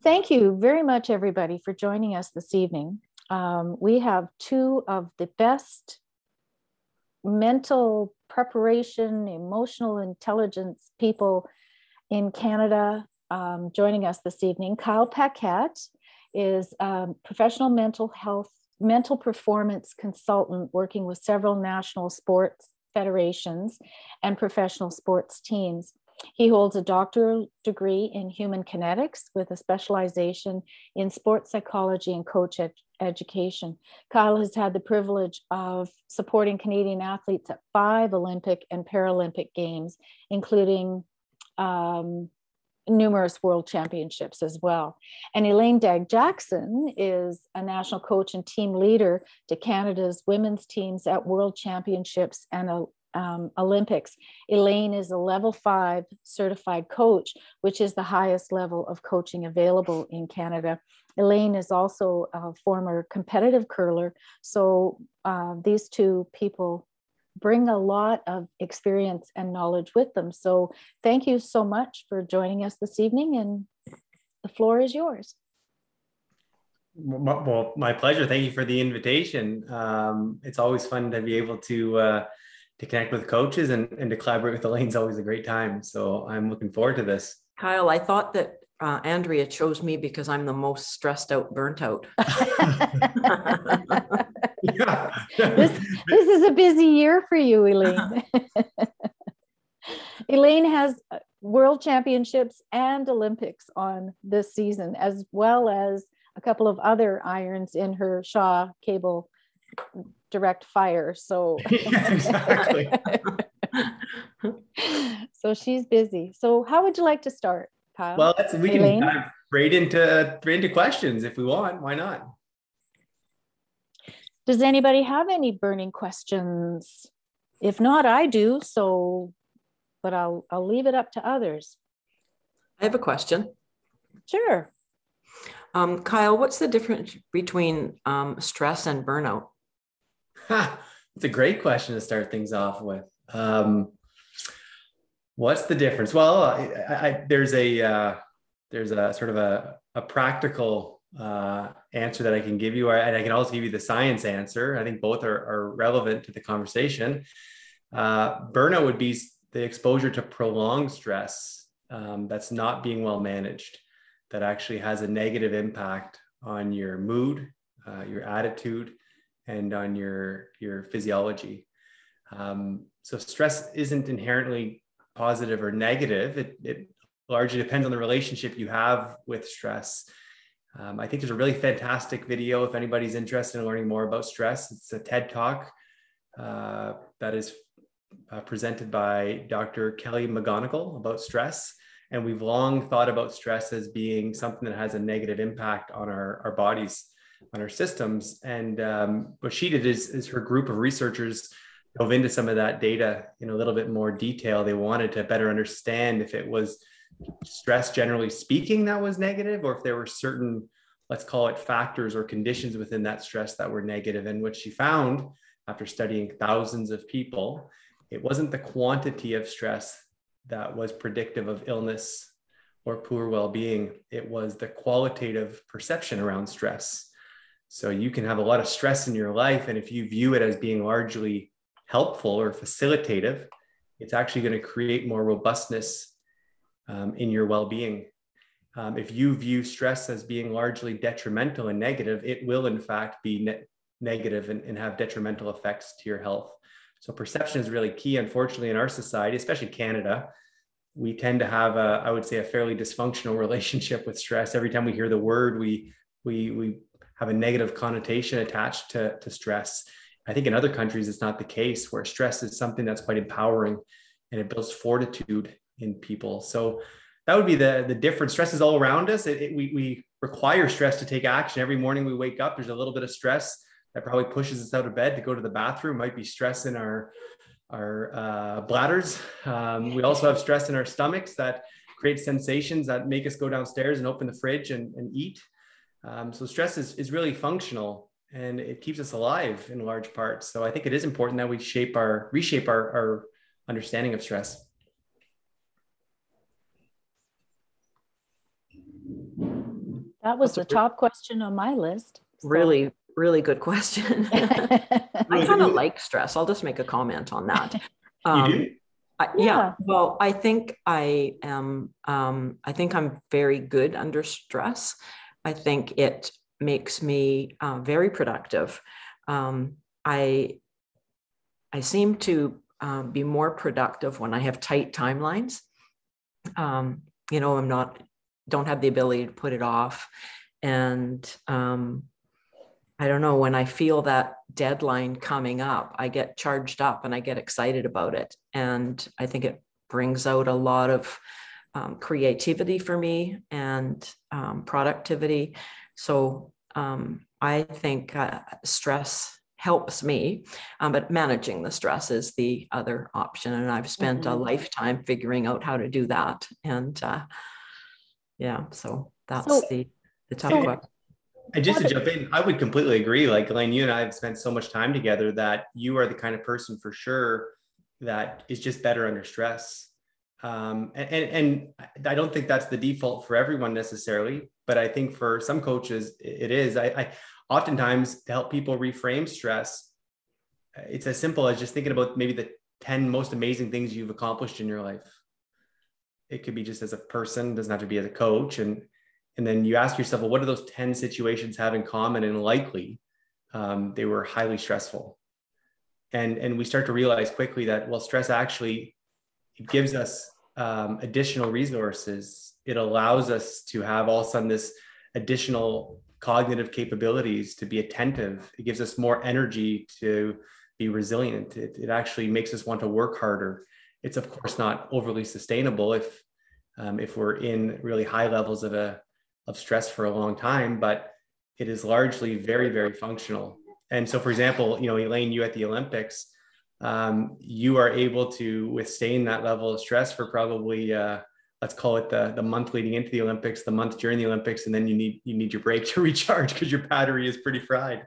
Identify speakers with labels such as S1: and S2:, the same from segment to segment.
S1: Thank you very much, everybody, for joining us this evening. We have two of the best mental preparation, emotional intelligence people in Canada joining us this evening. Kyle Paquette is a professional mental performance consultant working with several national sports federations and professional sports teams. He holds a doctoral degree in human kinetics with a specialization in sports psychology and coach education. Kyle has had the privilege of supporting Canadian athletes at 5 Olympic and Paralympic Games, including numerous world championships as well. And Elaine Dagg-Jackson is a national coach and team leader to Canada's women's teams at world championships and Olympics. Elaine is a level 5 certified coach, which is the highest level of coaching available in Canada. Elaine is also a former competitive curler. So these two people bring a lot of experience and knowledge with them. So thank you so much for joining us this evening, and the floor is yours.
S2: Well, my pleasure. Thank you for the invitation. It's always fun to be able to connect with coaches and to collaborate with Elaine is always a great time. So I'm looking forward to this.
S3: Kyle, I thought that Andrea chose me because I'm the most stressed out, burnt out.
S1: This is a busy year for you, Elaine. Elaine has world championships and Olympics on this season, as well as a couple of other irons in her Shaw cable direct fire. So
S2: yeah, exactly.
S1: So she's busy. So how would you like to start, Kyle?
S2: Well, we can dive right into questions if we want. Why not?
S1: Does anybody have any burning questions? If not, I do. So, but I'll leave it up to others.
S3: I have a question.
S1: Sure.
S3: Kyle, what's the difference between stress and burnout?
S2: It's a great question to start things off with. What's the difference? Well, there's a sort of a practical answer that I can give you, and I can also give you the science answer. I think both are relevant to the conversation. Burnout would be the exposure to prolonged stress that's not being well managed, that actually has a negative impact on your mood, your attitude, and on your physiology. So stress isn't inherently positive or negative. It largely depends on the relationship you have with stress. I think there's a really fantastic video if anybody's interested in learning more about stress. It's a TED Talk that is presented by Dr. Kelly McGonigal about stress. And we've long thought about stress as being something that has a negative impact on our bodies, on our systems. And what she did is her group of researchers dove into some of that data in a little bit more detail. They wanted to better understand if it was stress generally speaking that was negative, or if there were certain, let's call it, factors or conditions within that stress that were negative. And what she found after studying thousands of people, it wasn't the quantity of stress that was predictive of illness or poor well-being. It was the qualitative perception around stress. So you can have a lot of stress in your life, and if you view it as being largely helpful or facilitative, it's actually going to create more robustness in your well-being. If you view stress as being largely detrimental and negative, it will in fact be negative and have detrimental effects to your health. So perception is really key. Unfortunately, in our society, especially Canada, we tend to have I would say a fairly dysfunctional relationship with stress. Every time we hear the word, we have a negative connotation attached to stress. I think in other countries, it's not the case, where stress is something that's quite empowering and it builds fortitude in people. So that would be the difference. Stress is all around us. We require stress to take action. Every morning we wake up, there's a little bit of stress that probably pushes us out of bed to go to the bathroom. Might be stress in our bladders. We also have stress in our stomachs that create sensations that make us go downstairs and open the fridge and eat. So stress is really functional, and it keeps us alive in large part. So I think it is important that we reshape our understanding of stress.
S1: That was the top question on my list. So.
S3: Really, really good question. I kind of like stress. I'll just make a comment on that.
S2: You do?
S3: Yeah. Well, I think I am. I think I'm very good under stress. I think it makes me very productive. I seem to be more productive when I have tight timelines. You know, don't have the ability to put it off, and I don't know, when I feel that deadline coming up, I get charged up and I get excited about it. And I think it brings out a lot of creativity for me and productivity. So I think stress helps me, but managing the stress is the other option. And I've spent a lifetime figuring out how to do that. And yeah, so that's the tough one.
S2: And just to jump in, I would completely agree. Like, Elaine, you and I have spent so much time together that you are the kind of person for sure that is just better under stress. And I don't think that's the default for everyone necessarily, but I think for some coaches it is. I oftentimes, to help people reframe stress, it's as simple as just thinking about maybe the 10 most amazing things you've accomplished in your life. It could be just as a person, doesn't have to be as a coach. And then you ask yourself, well, what do those 10 situations have in common? And likely they were highly stressful. And we start to realize quickly that, well, stress actually, it gives us additional resources. It allows us to have all of a sudden this additional cognitive capabilities to be attentive. It gives us more energy to be resilient. It actually makes us want to work harder. It's of course not overly sustainable if we're in really high levels of stress for a long time, but it is largely very, very functional. And so, for example, you know, Elaine, you at the Olympics, you are able to withstand that level of stress for probably, let's call it the month leading into the Olympics, the month during the Olympics, and then you need your break to recharge because your battery is pretty fried.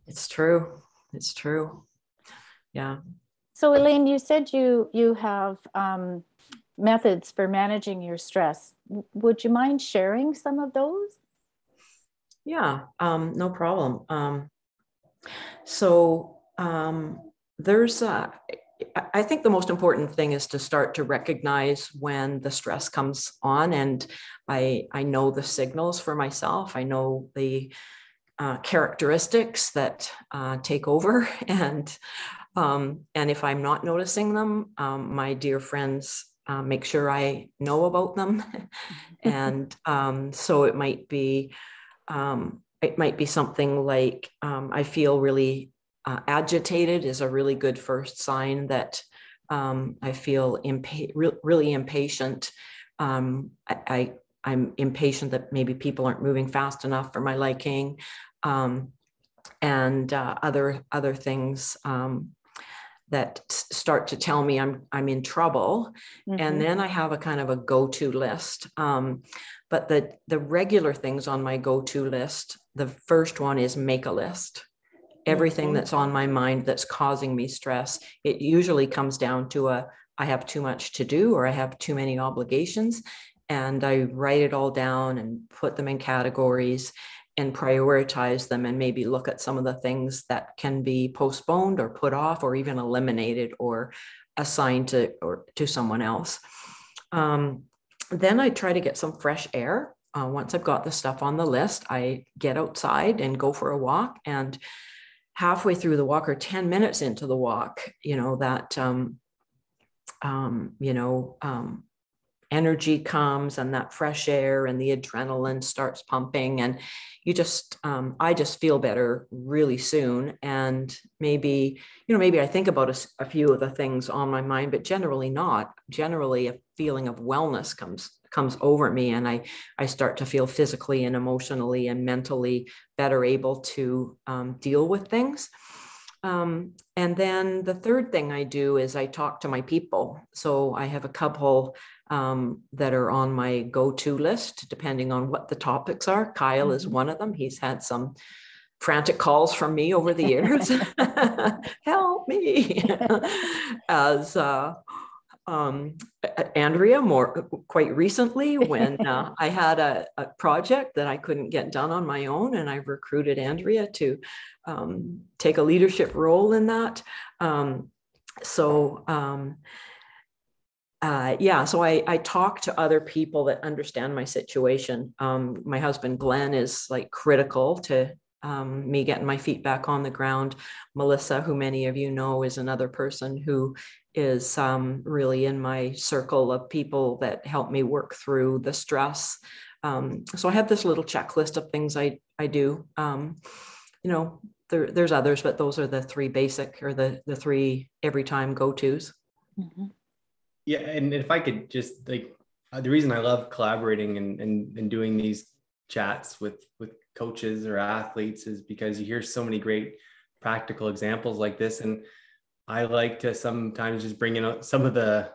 S3: It's true. It's true. Yeah.
S1: So, Elaine, you said you have methods for managing your stress. Would you mind sharing some of those?
S3: Yeah, no problem. There's I think the most important thing is to start to recognize when the stress comes on, and I know the signals for myself. I know the characteristics that take over, and if I'm not noticing them, my dear friends make sure I know about them. And so it might be something like I feel really agitated is a really good first sign that I feel really impatient. I'm impatient that maybe people aren't moving fast enough for my liking, and other things that start to tell me I'm in trouble. Mm-hmm. And then I have a kind of a go-to list. But the regular things on my go-to list, the first one is make a list. Everything that's on my mind that's causing me stress, it usually comes down to I have too much to do, or I have too many obligations. And I write it all down and put them in categories and prioritize them, and maybe look at some of the things that can be postponed or put off or even eliminated or assigned to someone else. Then I try to get some fresh air. Once I've got the stuff on the list, I get outside and go for a walk. And halfway through the walk, or 10 minutes into the walk, energy comes, and that fresh air and the adrenaline starts pumping, and I just feel better really soon. And maybe I think about a few of the things on my mind, but generally not. Generally, a feeling of wellness comes over me, and I start to feel physically and emotionally and mentally better able to deal with things. And then the third thing I do is I talk to my people. So I have a couple that are on my go-to list, depending on what the topics are. Kyle is one of them. He's had some frantic calls from me over the years. Help me. As Andrea quite recently when I had a project that I couldn't get done on my own, and I recruited Andrea to take a leadership role in that. So I talk to other people that understand my situation. My husband, Glenn, is like critical to me getting my feet back on the ground. Melissa, who many of you know, is another person who is really in my circle of people that help me work through the stress. So I have this little checklist of things I do. There's others, but those are the three basic, or the three every time go-tos.
S1: Mm-hmm.
S2: Yeah. And if I could just the reason I love collaborating and doing these chats with coaches or athletes is because you hear so many great practical examples like this. And I like to sometimes just bring in some of the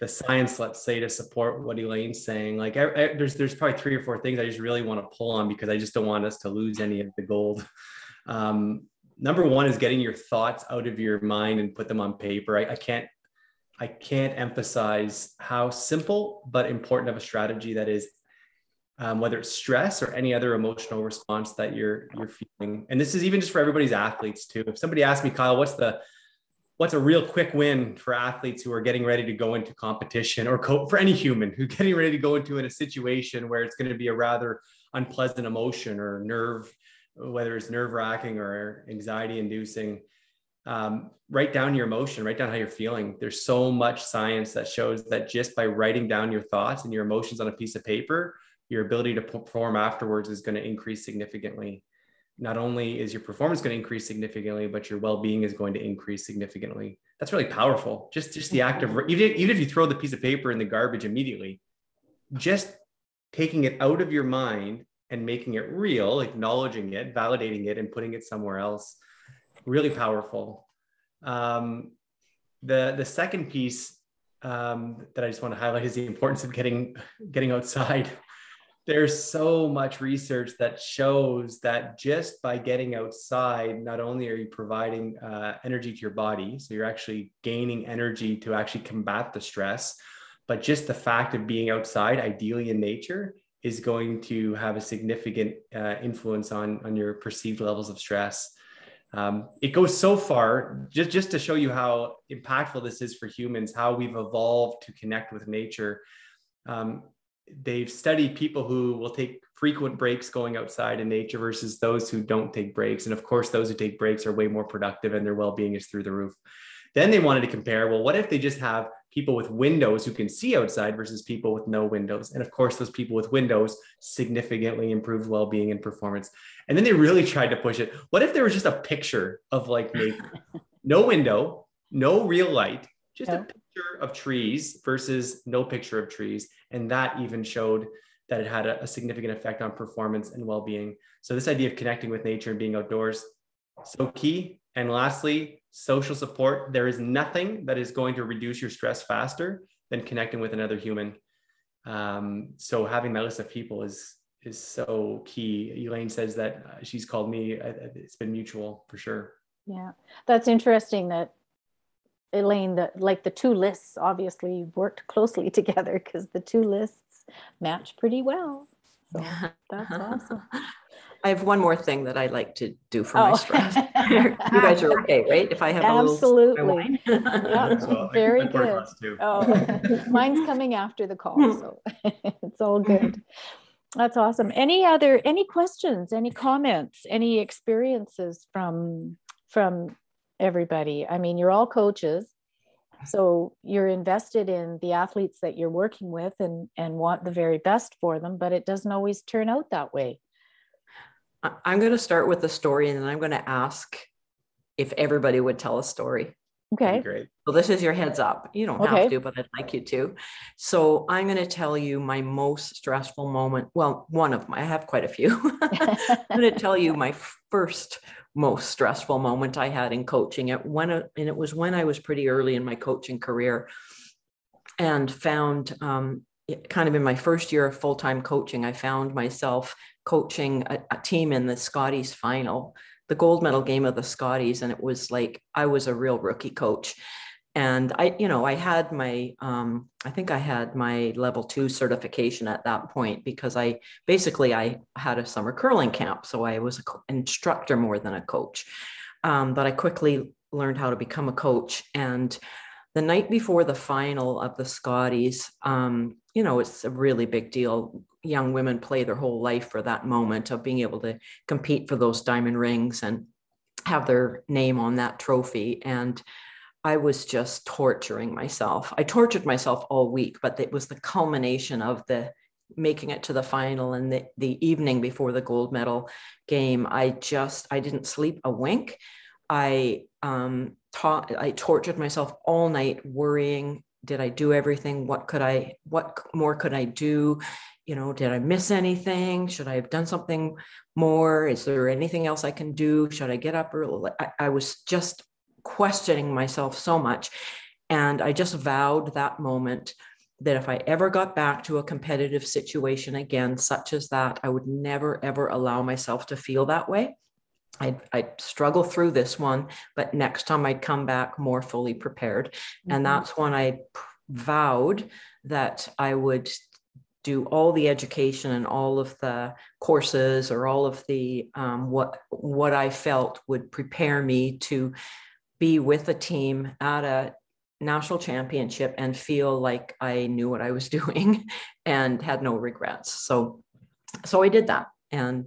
S2: science, let's say, to support what Elaine's saying. Like there's probably 3 or 4 things I just really want to pull on, because I just don't want us to lose any of the gold. Number one is getting your thoughts out of your mind and put them on paper. I can't emphasize how simple but important of a strategy that is. Whether it's stress or any other emotional response that you're feeling. And this is even just for everybody's athletes too. If somebody asks me, Kyle, what's a real quick win for athletes who are getting ready to go into competition, or for any human who's getting ready to go into a situation where it's going to be a rather unpleasant emotion or whether it's nerve-wracking or anxiety-inducing, write down your emotion, write down how you're feeling. There's so much science that shows that just by writing down your thoughts and your emotions on a piece of paper, your ability to perform afterwards is going to increase significantly. Not only is your performance going to increase significantly, but your well-being is going to increase significantly. That's really powerful. Just the act of, even if you throw the piece of paper in the garbage immediately, just taking it out of your mind and making it real, acknowledging it, validating it, and putting it somewhere else, really powerful. The second piece that I just want to highlight is the importance of getting outside. There's so much research that shows that just by getting outside, not only are you providing energy to your body, so you're actually gaining energy to actually combat the stress, but just the fact of being outside, ideally in nature, is going to have a significant influence on your perceived levels of stress. It goes so far, just to show you how impactful this is for humans, how we've evolved to connect with nature. They've studied people who will take frequent breaks going outside in nature versus those who don't take breaks. And of course, those who take breaks are way more productive and their well-being is through the roof. Then they wanted to compare, well, what if they just have people with windows who can see outside versus people with no windows? And of course, those people with windows significantly improved well-being and performance. And then they really tried to push it. What if there was just a picture of nature? No window, no real light, just a picture of trees versus no picture of trees. And that even showed that it had a significant effect on performance and well-being. So this idea of connecting with nature and being outdoors, so key. And lastly, social support. There is nothing that is going to reduce your stress faster than connecting with another human. So having that list of people is so key. Elaine says that she's called me. It's been mutual for sure.
S1: Yeah, that's interesting that Elaine, the two lists obviously worked closely together because the two lists match pretty well. So that's awesome.
S3: I have one more thing that I like to do for my stress. You guys are okay, right? If I have
S1: absolutely.
S3: A little
S1: yeah,
S2: so
S1: very good. Mine's coming after the call, so it's all good. That's awesome. Any questions, any comments, any experiences from everybody? I mean, you're all coaches, so you're invested in the athletes that you're working with and want the very best for them, but it doesn't always turn out that way.
S3: I'm going to start with the story, and then I'm going to ask if everybody would tell a story.
S1: Okay.
S2: Great.
S3: So this is your heads up. You don't have to, but I'd like you to. So I'm going to tell you my most stressful moment. Well, I have quite a few. I'm going to tell you my first most stressful moment I had in coaching. And it was when I was pretty early in my coaching career, and found kind of in my first year of full-time coaching, I found myself coaching a team in the Scotties final, the gold medal game of the Scotties. And it was like, I was a real rookie coach. And I had my, I think I had my level 2 certification at that point, because I had a summer curling camp. So I was an instructor more than a coach. But I quickly learned how to become a coach. And the night before the final of the Scotties, it's a really big deal. Young women play their whole life for that moment of being able to compete for those diamond rings and have their name on that trophy. And I was just torturing myself. I tortured myself all week, but it was the culmination of the making it to the final and the evening before the gold medal game. I didn't sleep a wink. I tortured myself all night worrying, did I do everything? What more could I do? Did I miss anything? Should I have done something more? Is there anything else I can do? Should I get up early? I was just questioning myself so much. And I just vowed that moment that if I ever got back to a competitive situation again, such as that, I would never, ever allow myself to feel that way. I'd struggle through this one, but next time I'd come back more fully prepared. Mm-hmm. And that's when I vowed that I would do all the education and all of the courses, or all of the what I felt would prepare me to be with a team at a national championship and feel like I knew what I was doing and had no regrets. So I did that. And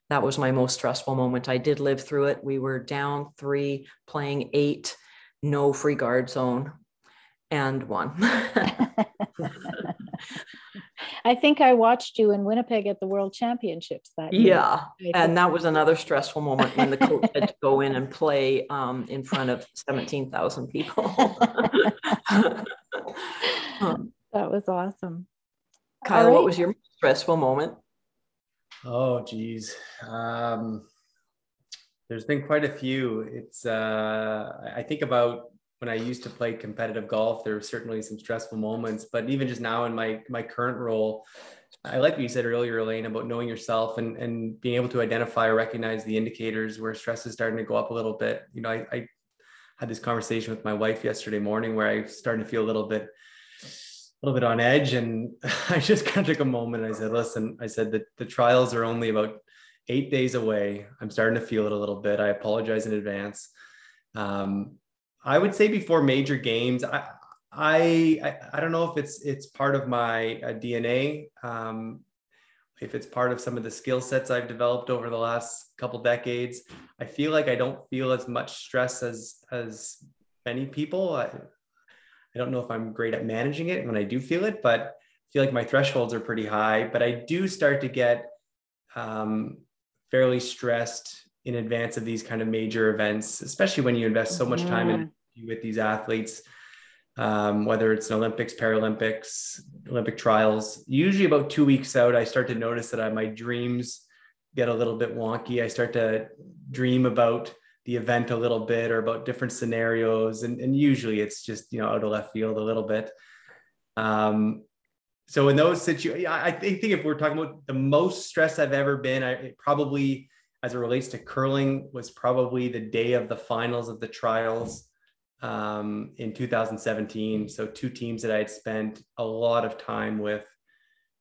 S3: that was my most stressful moment. I did live through it. We were down 3, playing 8, no free guard zone, and won.
S1: I think I watched you in Winnipeg at the World Championships that year.
S3: Yeah, and that was another stressful moment when the coach had to go in and play in front of 17,000 people.
S1: That was awesome.
S3: Kyle, what was your stressful moment?
S2: Oh, geez. There's been quite a few. It's, I think about when I used to play competitive golf, there were certainly some stressful moments, but even just now in my current role, I like what you said earlier, Elaine, about knowing yourself and being able to identify or recognize the indicators where stress is starting to go up a little bit. I had this conversation with my wife yesterday morning where I was starting to feel a little bit on edge. And I just kind of took a moment. I said, listen, that the trials are only about 8 days away. I'm starting to feel it a little bit. I apologize in advance. I would say before major games, I don't know if it's part of my DNA, if it's part of some of the skill sets I've developed over the last couple decades. I feel like I don't feel as much stress as many people. I don't know if I'm great at managing it when I do feel it, but I feel like my thresholds are pretty high. But I do start to get fairly stressed in advance of these kind of major events, especially when you invest so much time with these athletes, whether it's an Olympics, Paralympics, Olympic trials. Usually about 2 weeks out, I start to notice that my dreams get a little bit wonky. I start to dream about the event a little bit, or about different scenarios. And usually it's just, out of left field a little bit. So in those situations, I think if we're talking about the most stress I've ever been, it probably, as it relates to curling, was probably the day of the finals of the trials in 2017. So 2 teams that I had spent a lot of time with,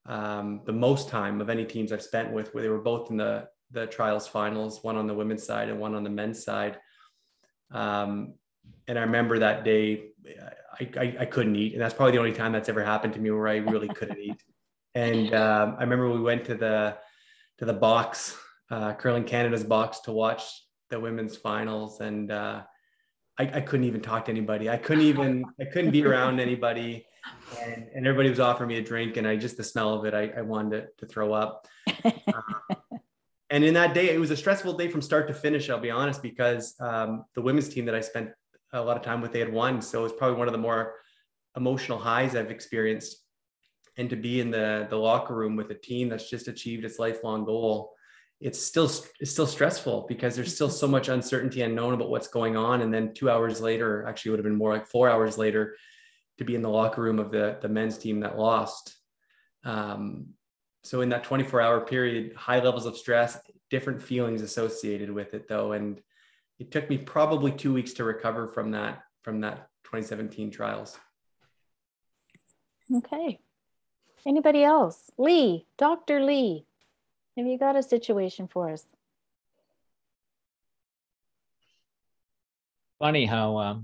S2: the most time of any teams I've spent with, where they were both in the trials finals, one on the women's side and one on the men's side. And I remember that day, I couldn't eat. And that's probably the only time that's ever happened to me where I really couldn't eat. And I remember we went to the box, Curling Canada's box, to watch the women's finals. And I couldn't even talk to anybody. I couldn't be around anybody. And everybody was offering me a drink, and the smell of it, I wanted to throw up. And in that day, it was a stressful day from start to finish, I'll be honest, because the women's team that I spent a lot of time with, they had won. So it was probably one of the more emotional highs I've experienced. And to be in the locker room with a team that's just achieved its lifelong goal, it's still stressful, because there's still so much uncertainty, unknown about what's going on. And then 2 hours later, actually it would have been more like 4 hours later, to be in the locker room of the men's team that lost. So in that 24-hour period, high levels of stress, different feelings associated with it though. And it took me probably 2 weeks to recover from that 2017 trials.
S1: Okay. Anybody else? Lee, Dr. Lee, have you got a situation for us?
S4: Funny how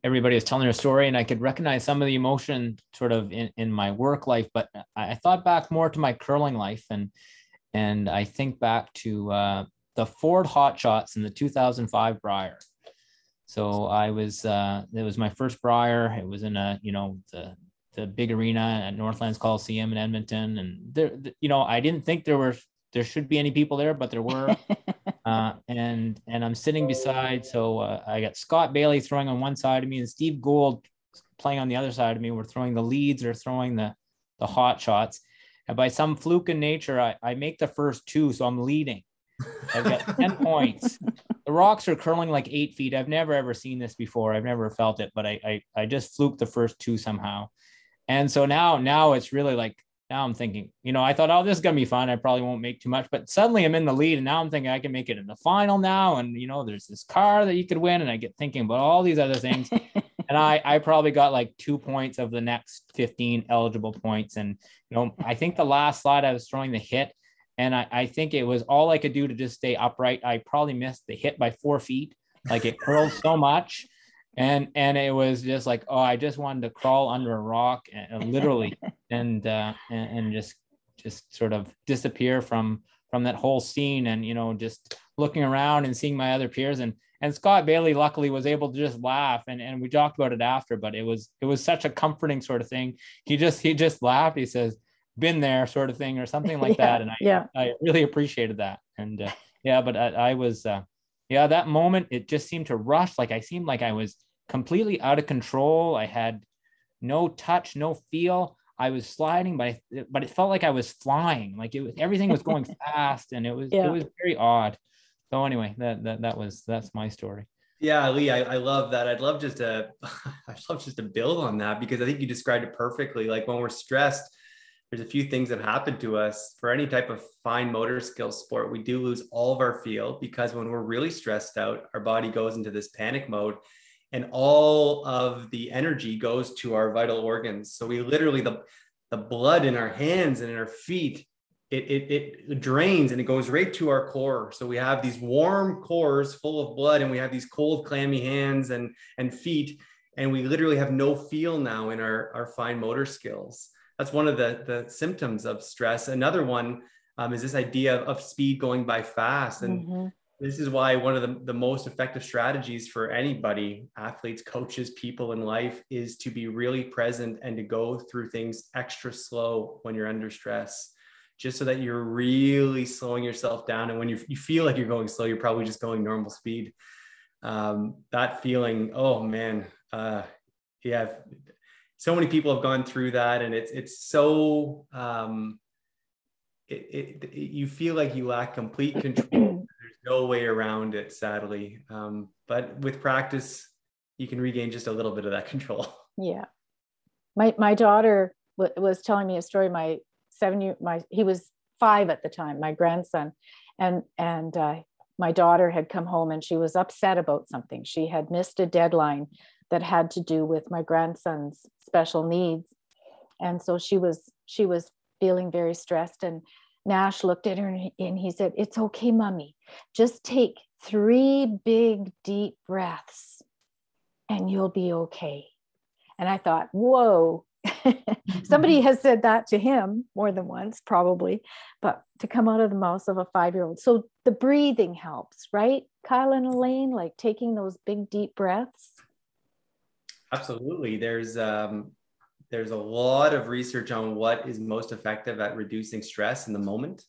S4: everybody was telling their story, and I could recognize some of the emotion sort of in my work life, but I thought back more to my curling life, and I think back to the Ford Hot Shots in the 2005 Brier. So I was it was my first Brier. It was in the big arena at Northlands Coliseum in Edmonton, and there, I didn't think there should be any people there, but there were. And I'm sitting beside, so I got Scott Bailey throwing on one side of me and Steve Gould playing on the other side of me. We're throwing the leads or throwing the hot shots. And by some fluke in nature, I make the first two, so I'm leading. I've got 10 points. The rocks are curling like 8 feet. I've never, ever seen this before. I've never felt it, but I just fluked the first two somehow. And so now it's really like, now I'm thinking, I thought, oh, this is going to be fun. I probably won't make too much, but suddenly I'm in the lead, and now I'm thinking I can make it in the final now. And, there's this car that you could win. And I get thinking about all these other things. And I probably got like 2 points of the next 15 eligible points. And, I think the last slide I was throwing the hit, and I think it was all I could do to just stay upright. I probably missed the hit by 4 feet. Like it curled so much. And it was just like, oh, I just wanted to crawl under a rock and literally and just sort of disappear from that whole scene, and just looking around and seeing my other peers, and Scott Bailey luckily was able to just laugh, and we talked about it after, but it was such a comforting sort of thing. He just laughed. He says, "Been there," sort of thing, or something like that, and I really appreciated that. And but I was that moment, it just seemed to rush. Like I seemed like I was completely out of control. I had no touch, no feel. I was sliding, but it felt like I was flying. Like everything was going fast, and it was very odd. So anyway, that's my story.
S2: Yeah, Lee, I love that. I'd love just to build on that, because I think you described it perfectly. Like when we're stressed, there's a few things that happen to us. For any type of fine motor skill sport, we do lose all of our feel, because when we're really stressed out, our body goes into this panic mode, and all of the energy goes to our vital organs. So we literally, the blood in our hands and in our feet, it drains and it goes right to our core. So we have these warm cores full of blood, and we have these cold, clammy hands and feet, and we literally have no feel now in our fine motor skills. That's one of the symptoms of stress. Another one is this idea of speed going by fast. And this is why one of the most effective strategies for anybody, athletes, coaches, people in life, is to be really present and to go through things extra slow when you're under stress, just so that you're really slowing yourself down. And when you feel like you're going slow, you're probably just going normal speed. That feeling, oh man, so many people have gone through that, and it's so you feel like you lack complete control. There's no way around it, sadly. But with practice, you can regain just a little bit of that control. Yeah.
S1: My daughter was telling me a story. He was 5 at the time, my grandson, and my daughter had come home, and she was upset about something. She had missed a deadline that had to do with my grandson's special needs. And so she was feeling very stressed, and Nash looked at her and he said, "It's okay, mommy. Just take 3 big, deep breaths and you'll be okay." And I thought, whoa, somebody has said that to him more than once, probably, but to come out of the mouth of a 5-year-old. So the breathing helps, right? Kyle and Elaine, like taking those big, deep breaths.
S2: Absolutely. There's a lot of research on what is most effective at reducing stress in the moment.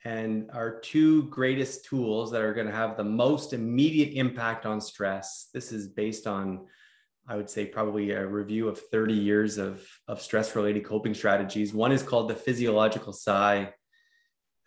S2: And our 2 greatest tools that are going to have the most immediate impact on stress. This is based on, I would say, probably a review of 30 years of stress-related coping strategies. One is called the physiological sigh.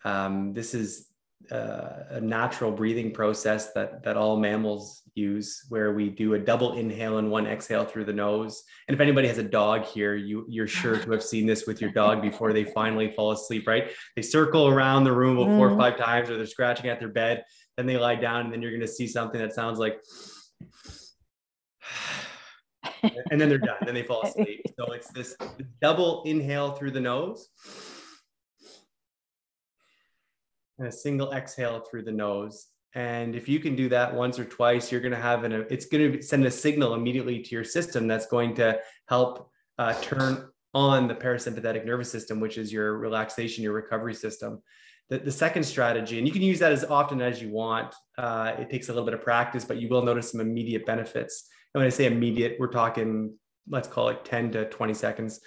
S2: This is a natural breathing process that all mammals use, where we do a double inhale and 1 exhale through the nose. And if anybody has a dog here, you're sure to have seen this with your dog before they finally fall asleep, right? They circle around the room 4 or 5 times, or they're scratching at their bed, then they lie down, and then you're going to see something that sounds like And then they're done. Then they fall asleep. So it's this double inhale through the nose and a single exhale through the nose. And if you can do that once or twice, you're going to have it's going to send a signal immediately to your system that's going to help turn on the parasympathetic nervous system, which is your relaxation, your recovery system. The second strategy, and you can use that as often as you want. It takes a little bit of practice, but you will notice some immediate benefits. And when I say immediate, we're talking, let's call it 10 to 20 seconds.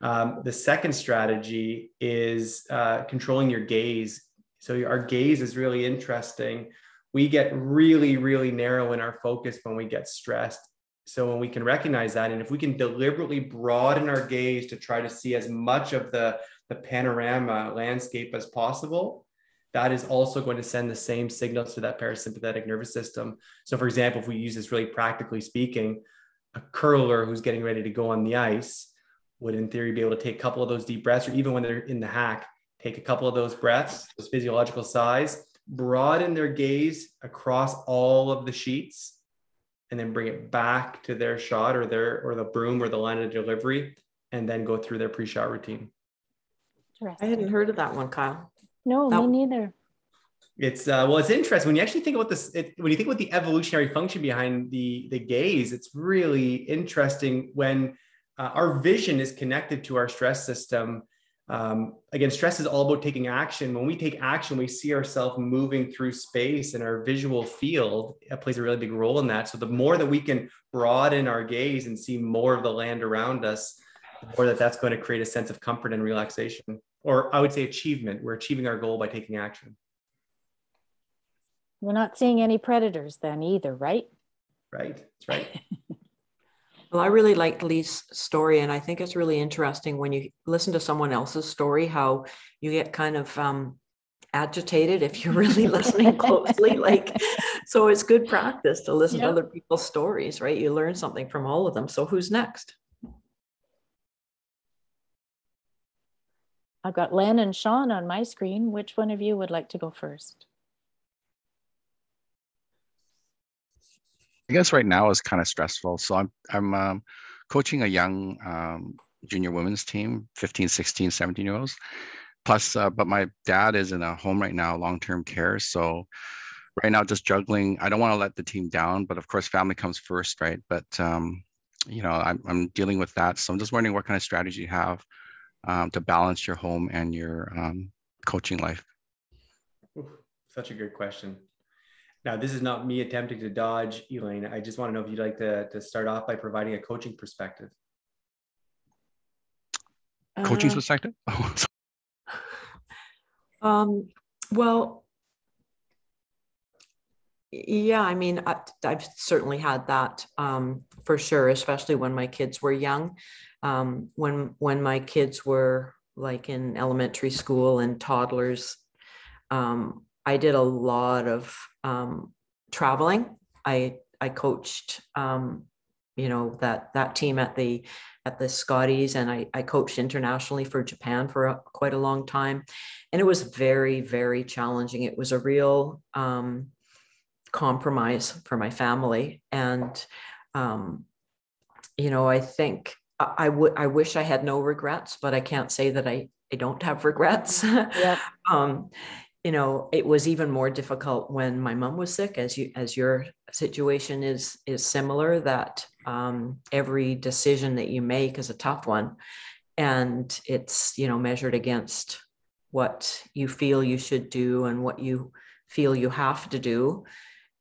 S2: The second strategy is controlling your gaze. So our gaze is really interesting. We get really, really narrow in our focus when we get stressed. So when we can recognize that, and if we can deliberately broaden our gaze to try to see as much of the panorama landscape as possible, that is also going to send the same signals to that parasympathetic nervous system. So for example, if we use this really practically speaking, a curler who's getting ready to go on the ice would in theory be able to take a couple of those deep breaths, or even when they're in the hack, take a couple of those breaths, those physiological sighs, broaden their gaze across all of the sheets, and then bring it back to their shot or the broom or the line of delivery, and then go through their pre-shot routine.
S3: I hadn't heard of that one, Kyle.
S1: No, me neither.
S2: It's it's interesting when you actually think about this. When you think about the evolutionary function behind the gaze, it's really interesting when our vision is connected to our stress system. Again, stress is all about taking action. When we take action, we see ourselves moving through space, and our visual field plays a really big role in that. So the more that we can broaden our gaze and see more of the land around us, the more that's going to create a sense of comfort and relaxation, or I would say achievement. We're achieving our goal by taking action.
S1: We're not seeing any predators then either, right?
S2: Right. That's right.
S3: Well, I really liked Lee's story, and I think it's really interesting when you listen to someone else's story, how you get kind of agitated if you're really listening closely. So it's good practice to listen to other people's stories, right? You learn something from all of them. So who's next?
S1: I've got Len and Sean on my screen. Which one of you would like to go first?
S5: I guess right now is kind of stressful. So I'm coaching a young junior women's team, 15, 16, 17-year-olds. Plus, but my dad is in a home right now, long-term care. So right now, just juggling. I don't want to let the team down, but of course, family comes first, right? But I'm dealing with that. So I'm just wondering what kind of strategy you have to balance your home and your coaching life.
S2: Ooh, such a good question. Now, this is not me attempting to dodge, Elaine. I just want to know if you'd like to start off by providing a coaching perspective.
S5: Coaching perspective?
S3: Well, yeah, I mean, I've certainly had that for sure, especially when my kids were young. When my kids were like in elementary school and toddlers, I did a lot of traveling. I coached, that team at the Scotties, and I coached internationally for Japan for quite a long time, and it was very, very challenging. It was a real compromise for my family, and I think I wish I had no regrets, but I can't say that I don't have regrets.
S1: Yeah.
S3: It was even more difficult when my mom was sick, as your situation is similar, that every decision that you make is a tough one, and it's measured against what you feel you should do and what you feel you have to do,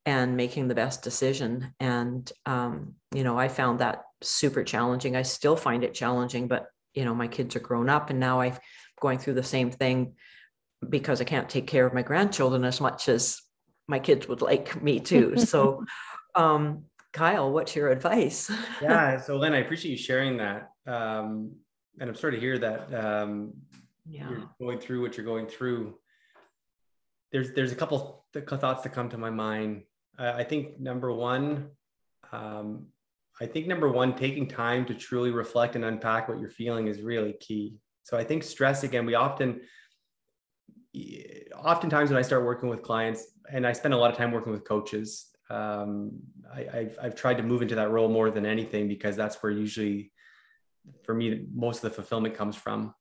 S3: and making the best decision. And I found that super challenging. I still find it challenging, but my kids are grown up, and now I'm going through the same thing, because I can't take care of my grandchildren as much as my kids would like me to. So, Kyle, what's your advice?
S2: Yeah. So Len, I appreciate you sharing that. And I'm sorry to hear that you're going through what you're going through. There's a couple thoughts that come to my mind. I think number one, taking time to truly reflect and unpack what you're feeling is really key. So I think stress, again, oftentimes when I start working with clients, and I spend a lot of time working with coaches, I've tried to move into that role more than anything, because that's where usually for me, most of the fulfillment comes from,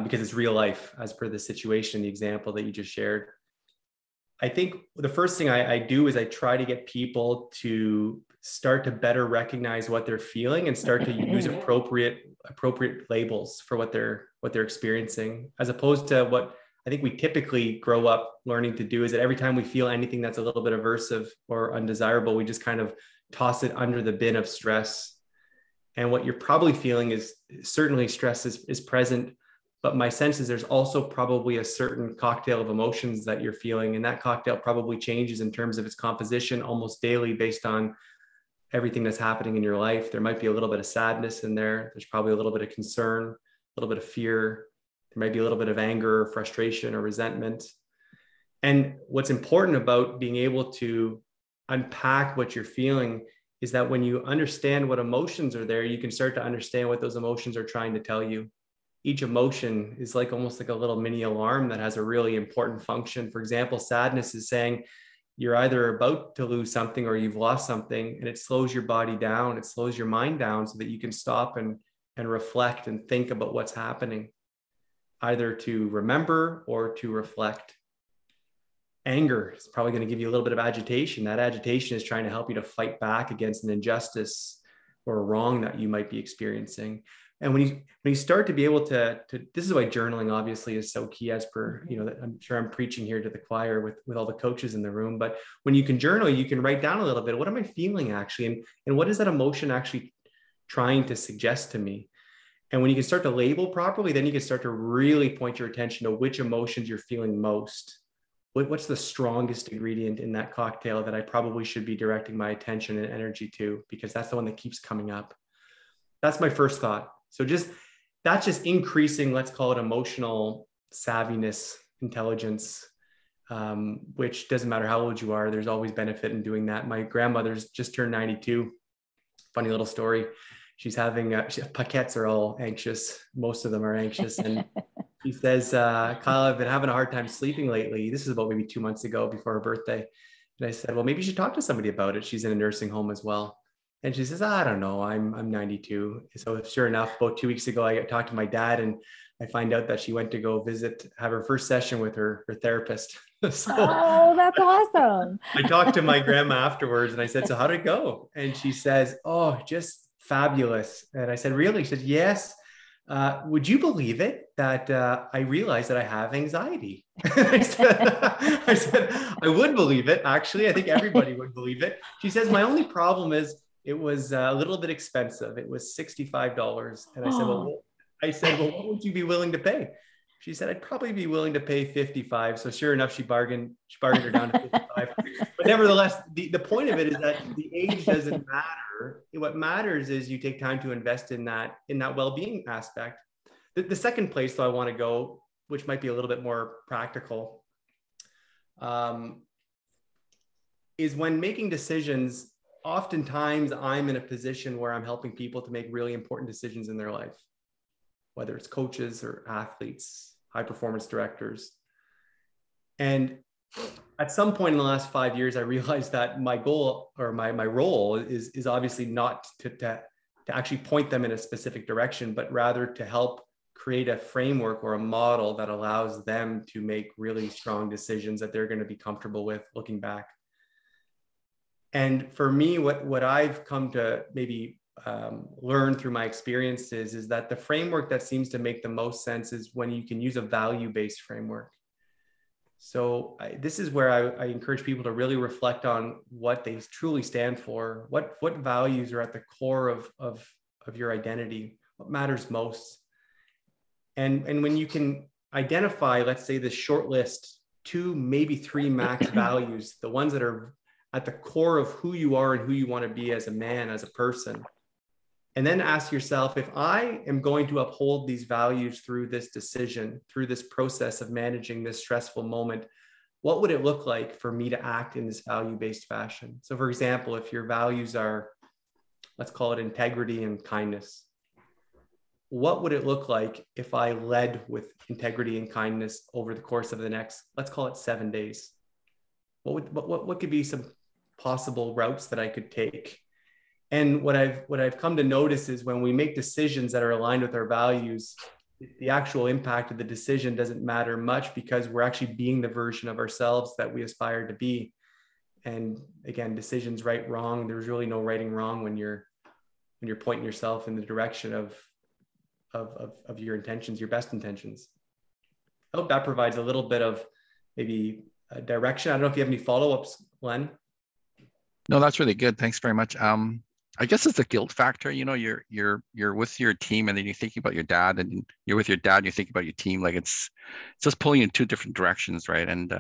S2: because it's real life as per the situation, the example that you just shared. I think the first thing I do is I try to get people to start to better recognize what they're feeling and start to use appropriate labels for what they're experiencing, as opposed to what I think we typically grow up learning to do, is that every time we feel anything that's a little bit aversive or undesirable, we just kind of toss it under the bin of stress. And what you're probably feeling is certainly stress is present, but my sense is there's also probably a certain cocktail of emotions that you're feeling. And that cocktail probably changes in terms of its composition almost daily based on everything that's happening in your life. There might be a little bit of sadness in there. There's probably a little bit of concern, a little bit of fear. There might be a little bit of anger, or frustration, or resentment. And what's important about being able to unpack what you're feeling is that when you understand what emotions are there, you can start to understand what those emotions are trying to tell you. Each emotion is like almost like a little mini alarm that has a really important function. For example, sadness is saying you're either about to lose something or you've lost something, and it slows your body down. It slows your mind down so that you can stop and reflect and think about what's happening, either to remember or to reflect. Anger is probably going to give you a little bit of agitation. That agitation is trying to help you to fight back against an injustice or a wrong that you might be experiencing. And when you start to be able to this is why journaling obviously is so key, as per, I'm sure I'm preaching here to the choir with all the coaches in the room, but when you can journal, you can write down a little bit, what am I feeling actually? And what is that emotion actually trying to suggest to me? And when you can start to label properly, then you can start to really point your attention to which emotions you're feeling most. What's the strongest ingredient in that cocktail that I probably should be directing my attention and energy to, because that's the one that keeps coming up. That's my first thought. So that's just increasing, let's call it emotional savviness, intelligence, which doesn't matter how old you are. There's always benefit in doing that. My grandmother's just turned 92. Funny little story. She's having, Paquettes are all anxious. Most of them are anxious. And she says, Kyle, I've been having a hard time sleeping lately. This is about maybe 2 months ago before her birthday. And I said, well, maybe you should talk to somebody about it. She's in a nursing home as well. And she says, I don't know, I'm 92. So sure enough, about 2 weeks ago, I talked to my dad and I find out that she went to go have her first session with her therapist. So,
S1: oh, that's awesome.
S2: I talked to my grandma afterwards and I said, so how'd it go? And she says, oh, just fabulous. And I said, really? She said, yes. Would you believe it that I realized that I have anxiety? I said, I would believe it. Actually, I think everybody would believe it. She says, my only problem is it was a little bit expensive. It was $65. And I said, well, what would you be willing to pay? She said, I'd probably be willing to pay 55. So sure enough, she bargained her down to 55. But nevertheless, the point of it is that the age doesn't matter. What matters is you take time to invest in that well-being aspect. The second place, though, I want to go, which might be a little bit more practical, is when making decisions. Oftentimes I'm in a position where I'm helping people to make really important decisions in their life, whether it's coaches or athletes, high performance directors. And at some point in the last 5 years, I realized that my goal or my role is obviously not to actually point them in a specific direction, but rather to help create a framework or a model that allows them to make really strong decisions that they're going to be comfortable with looking back. And for me, what I've come to maybe learn through my experiences is that the framework that seems to make the most sense is when you can use a value-based framework. So this is where I encourage people to really reflect on what they truly stand for, what values are at the core of your identity, what matters most. And when you can identify, let's say, the short list, 2, maybe 3 max values, the ones that are at the core of who you are and who you want to be as a man, as a person. And then ask yourself, if I am going to uphold these values through this decision, through this process of managing this stressful moment, what would it look like for me to act in this value-based fashion? So for example, if your values are, let's call it integrity and kindness, what would it look like if I led with integrity and kindness over the course of the next, let's call it 7 days? What could be some possible routes that I could take. And what I've come to notice is when we make decisions that are aligned with our values, the actual impact of the decision doesn't matter much, because we're actually being the version of ourselves that we aspire to be. And again, decisions right, wrong, there's really no righting wrong when you're pointing yourself in the direction of your intentions, your best intentions. I hope that provides a little bit of maybe a direction. I don't know if you have any follow-ups, Glenn.
S5: No, that's really good. Thanks very much. I guess it's the guilt factor. You know, you're with your team, and then you're thinking about your dad, and you're with your dad, and you're thinking about your team. Like it's just pulling you in two different directions, right? And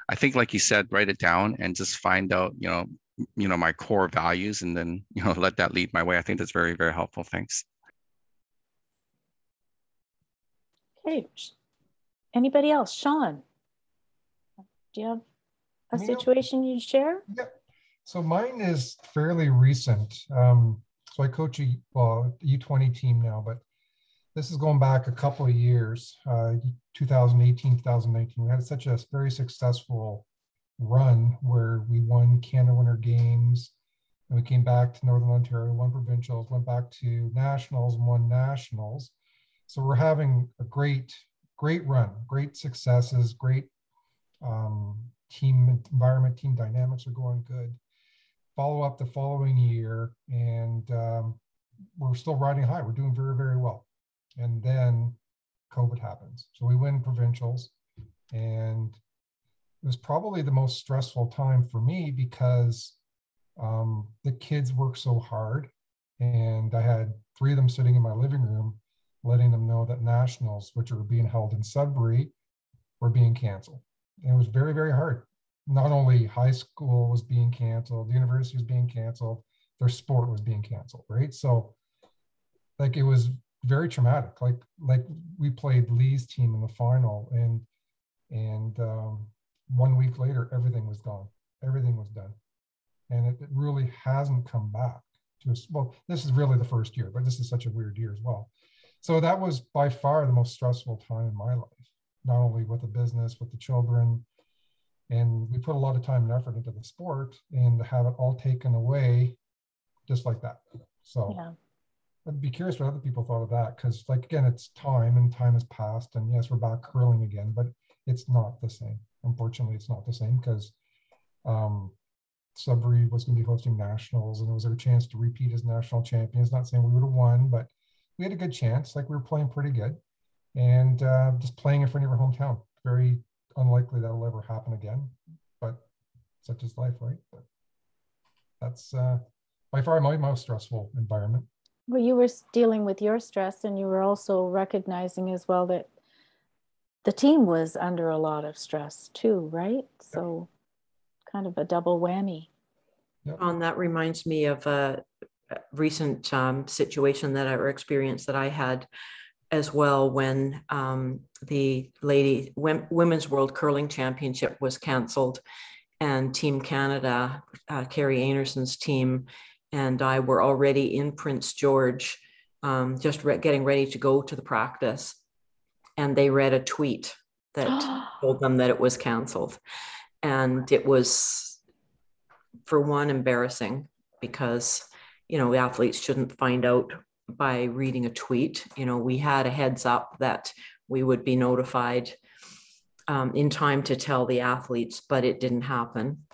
S5: I think, like you said, write it down and just find out, my core values, and then let that lead my way. I think that's very, very helpful. Thanks.
S1: Okay. Anybody else? Sean, do you have a situation you'd share?
S6: Yeah. So mine is fairly recent. So I coach a U20 team now, but this is going back a couple of years, 2018, 2019. We had such a very successful run where we won Canada Winter Games, and we came back to Northern Ontario, won provincials, went back to nationals, won nationals. So we're having a great run, great successes, great team environment, team dynamics are going good. Follow up the following year, and we're still riding high. We're doing very, very well. And then COVID happens. So we win provincials, and it was probably the most stressful time for me because the kids work so hard, and I had 3 of them sitting in my living room, letting them know that nationals, which are being held in Sudbury, were being canceled. And it was very, very hard. Not only high school was being canceled, the university was being canceled, their sport was being canceled, right? So like it was very traumatic. Like we played Lee's team in the final, and 1 week later, everything was gone. Everything was done. And it really hasn't come back to us. Well, this is really the first year, but this is such a weird year as well. So that was by far the most stressful time in my life, not only with the business, with the children. And we put a lot of time and effort into the sport, and to have it all taken away just like that. So yeah. I'd be curious what other people thought of that, because like, again, it's time, and time has passed, and yes, we're back curling again, but it's not the same. Unfortunately, it's not the same, because Sudbury was going to be hosting nationals, and it was our chance to repeat as national champions. Not saying we would have won, but we had a good chance. Like we were playing pretty good, and just playing in front of our hometown. Very unlikely that'll ever happen again, but such is life, right? But that's by far my most stressful environment.
S1: Well, you were dealing with your stress, and you were also recognizing as well that the team was under a lot of stress too, right? So kind of a double whammy.
S3: Yep. That reminds me of a recent situation or experience that I had as well, when the Women's World Curling Championship was canceled, and Team Canada, Carrie Anerson's team, and I were already in Prince George, just getting ready to go to the practice. And they read a tweet that told them that it was canceled. And it was, for one, embarrassing, because, the athletes shouldn't find out by reading a tweet. We had a heads up that we would be notified in time to tell the athletes, but it didn't happen.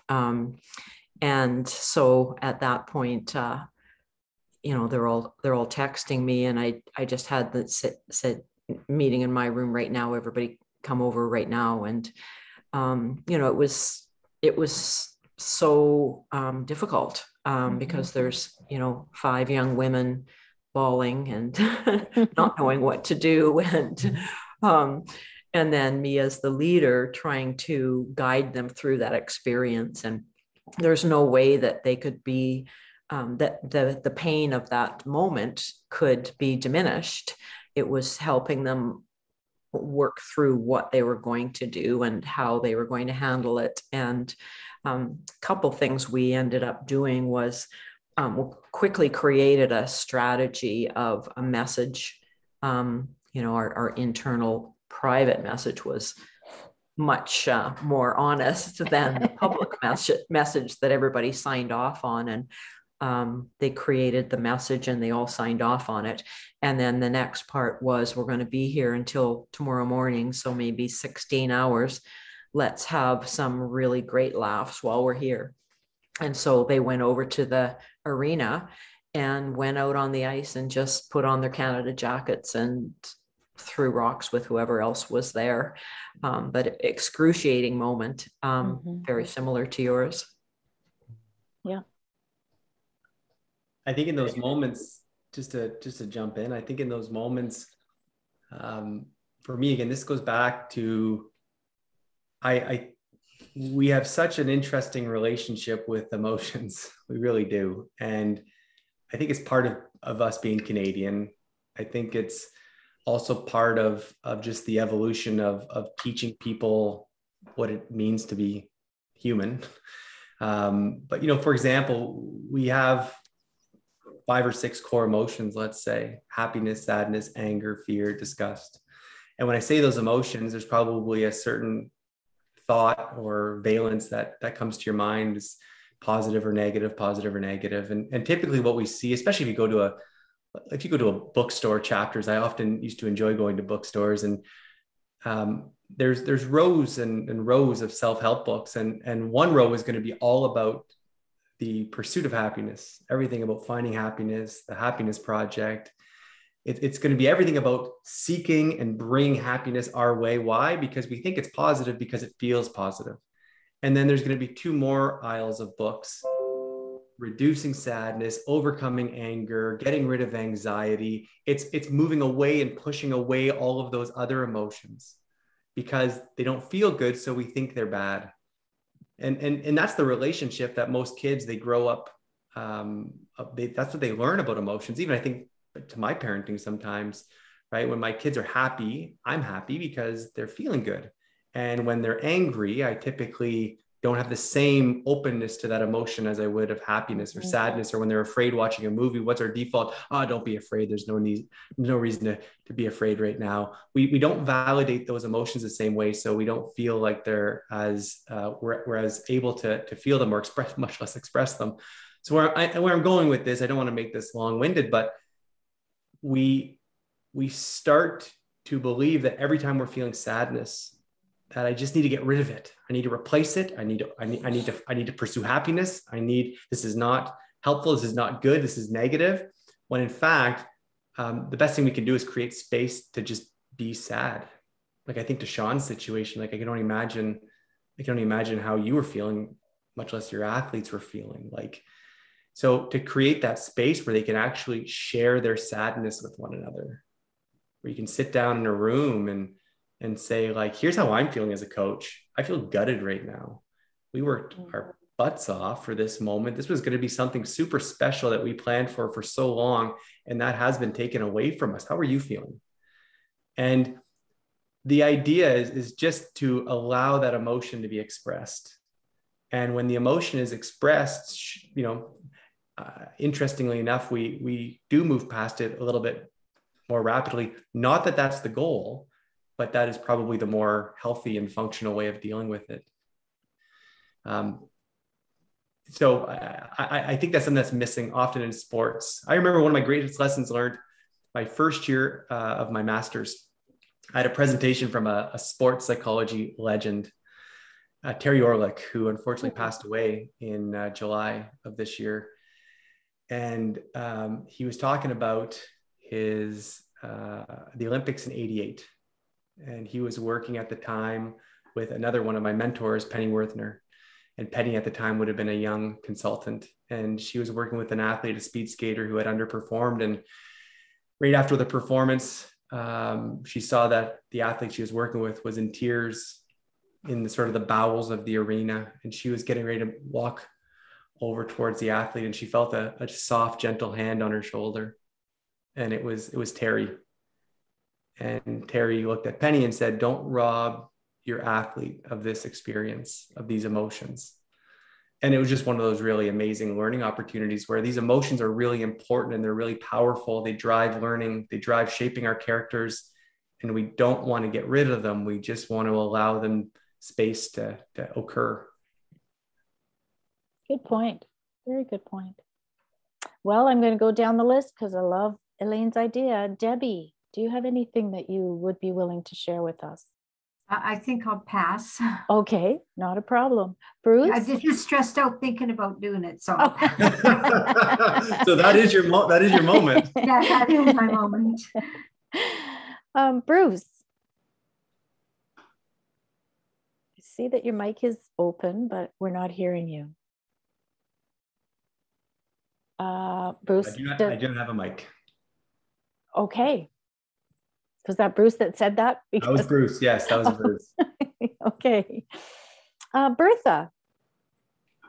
S3: And so at that point, they're all texting me, and I just had said meeting in my room right now, everybody come over right now. And it was so difficult because there's 5 young women bawling and not knowing what to do, and then me as the leader trying to guide them through that experience. And there's no way that they could be that the pain of that moment could be diminished. It was helping them work through what they were going to do and how they were going to handle it. And a couple things we ended up doing was quickly created a strategy of a message. Our internal private message was, much more honest than the public message that everybody signed off on. And they created the message and they all signed off on it. And then the next part was, we're going to be here until tomorrow morning, so maybe 16 hours. Let's have some really great laughs while we're here. And so they went over to the arena and went out on the ice and just put on their Canada jackets and threw rocks with whoever else was there. But excruciating moment, very similar to yours.
S1: Yeah.
S2: I think in those moments, just to jump in, I think in those moments, for me, again, this goes back to, we have such an interesting relationship with emotions. We really do. And I think it's part of us being Canadian. I think it's also part of just the evolution of teaching people what it means to be human. But, for example, we have 5 or 6 core emotions, let's say: happiness, sadness, anger, fear, disgust. And when I say those emotions, there's probably a certain thought or valence that comes to your mind is positive or negative, positive or negative. And typically what we see, especially if you go to a bookstore, Chapters, I often used to enjoy going to bookstores, and there's rows and rows of self-help books. And one row is going to be all about the pursuit of happiness, everything about finding happiness, the happiness project. It's going to be everything about seeking and bringing happiness our way. Why? Because we think it's positive, because it feels positive. And then there's going to be 2 more aisles of books: reducing sadness, overcoming anger, getting rid of anxiety. It's moving away and pushing away all of those other emotions because they don't feel good. So we think they're bad. And that's the relationship that most kids, they grow up. That's what they learn about emotions. Even I think to my parenting sometimes, right? When my kids are happy, I'm happy because they're feeling good. And when they're angry, I typically don't have the same openness to that emotion as I would of happiness or sadness. Or when they're afraid watching a movie, what's our default? Oh, don't be afraid. There's no reason to be afraid right now. We don't validate those emotions the same way. So we don't feel like they're we're as able to feel them or much less express them. So where I'm going with this, I don't want to make this long-winded, but we start to believe that every time we're feeling sadness, that I just need to get rid of it. I need to replace it. I need to pursue happiness. This is not helpful. This is not good. This is negative. When in fact, the best thing we can do is create space to just be sad. Like I think to Sean's situation, like I can only imagine how you were feeling, much less your athletes were feeling. Like, so to create that space where they can actually share their sadness with one another, where you can sit down in a room and say, like, here's how I'm feeling as a coach. I feel gutted right now. We worked our butts off for this moment. This was going to be something super special that we planned for so long, and that has been taken away from us. How are you feeling? And the idea is just to allow that emotion to be expressed. And when the emotion is expressed, interestingly enough, we do move past it a little bit more rapidly. Not that that's the goal, but that is probably the more healthy and functional way of dealing with it. So I think that's something that's missing often in sports. I remember one of my greatest lessons learned my first year of my master's. I had a presentation from a sports psychology legend, Terry Orlick, who unfortunately passed away in July of this year. And he was talking about the Olympics in '88. And he was working at the time with another one of my mentors, Penny Worthner. And Penny at the time would have been a young consultant. And she was working with an athlete, a speed skater who had underperformed. And right after the performance, she saw that the athlete she was working with was in tears in the bowels of the arena. And she was getting ready to walk over towards the athlete. And she felt a soft, gentle hand on her shoulder. And it was Terry. And Terry looked at Penny and said, "Don't rob your athlete of this experience, of these emotions." And it was just one of those really amazing learning opportunities where these emotions are really important and they're really powerful. They drive learning, they drive shaping our characters, and we don't want to get rid of them. We just want to allow them space to occur.
S1: Good point. Very good point. Well, I'm going to go down the list because I love Elaine's idea. Debbie, do you have anything that you would be willing to share with us?
S7: I think I'll pass.
S1: Okay, not a problem. Bruce?
S7: I just stressed out thinking about doing it. So,
S2: So that is your moment.
S7: yeah, that is my moment.
S1: Bruce? I see that your mic is open, but we're not hearing you. Bruce?
S2: I don't have a mic.
S1: Okay. Was that Bruce that said that?
S2: That was Bruce. Yes, that was Bruce.
S1: Okay. Bertha. Do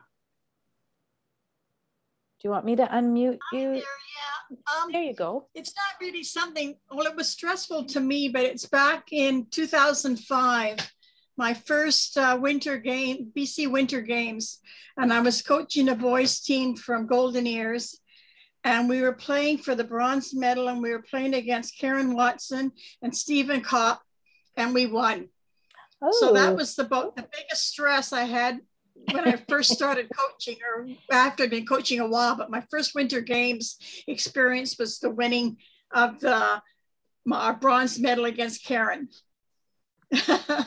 S1: you want me to unmute you?
S8: There, yeah.
S1: There you go.
S8: It's not really something, well, it was stressful to me, but it's back in 2005, my first BC Winter Games. And I was coaching a boys team from Golden Ears. And we were playing for the bronze medal, and we were playing against Karen Watson and Stephen Kopp, and we won.
S1: Oh.
S8: So that was the biggest stress I had when I first started coaching, or after I'd been coaching a while. But my first Winter Games experience was the winning of our bronze medal against Karen.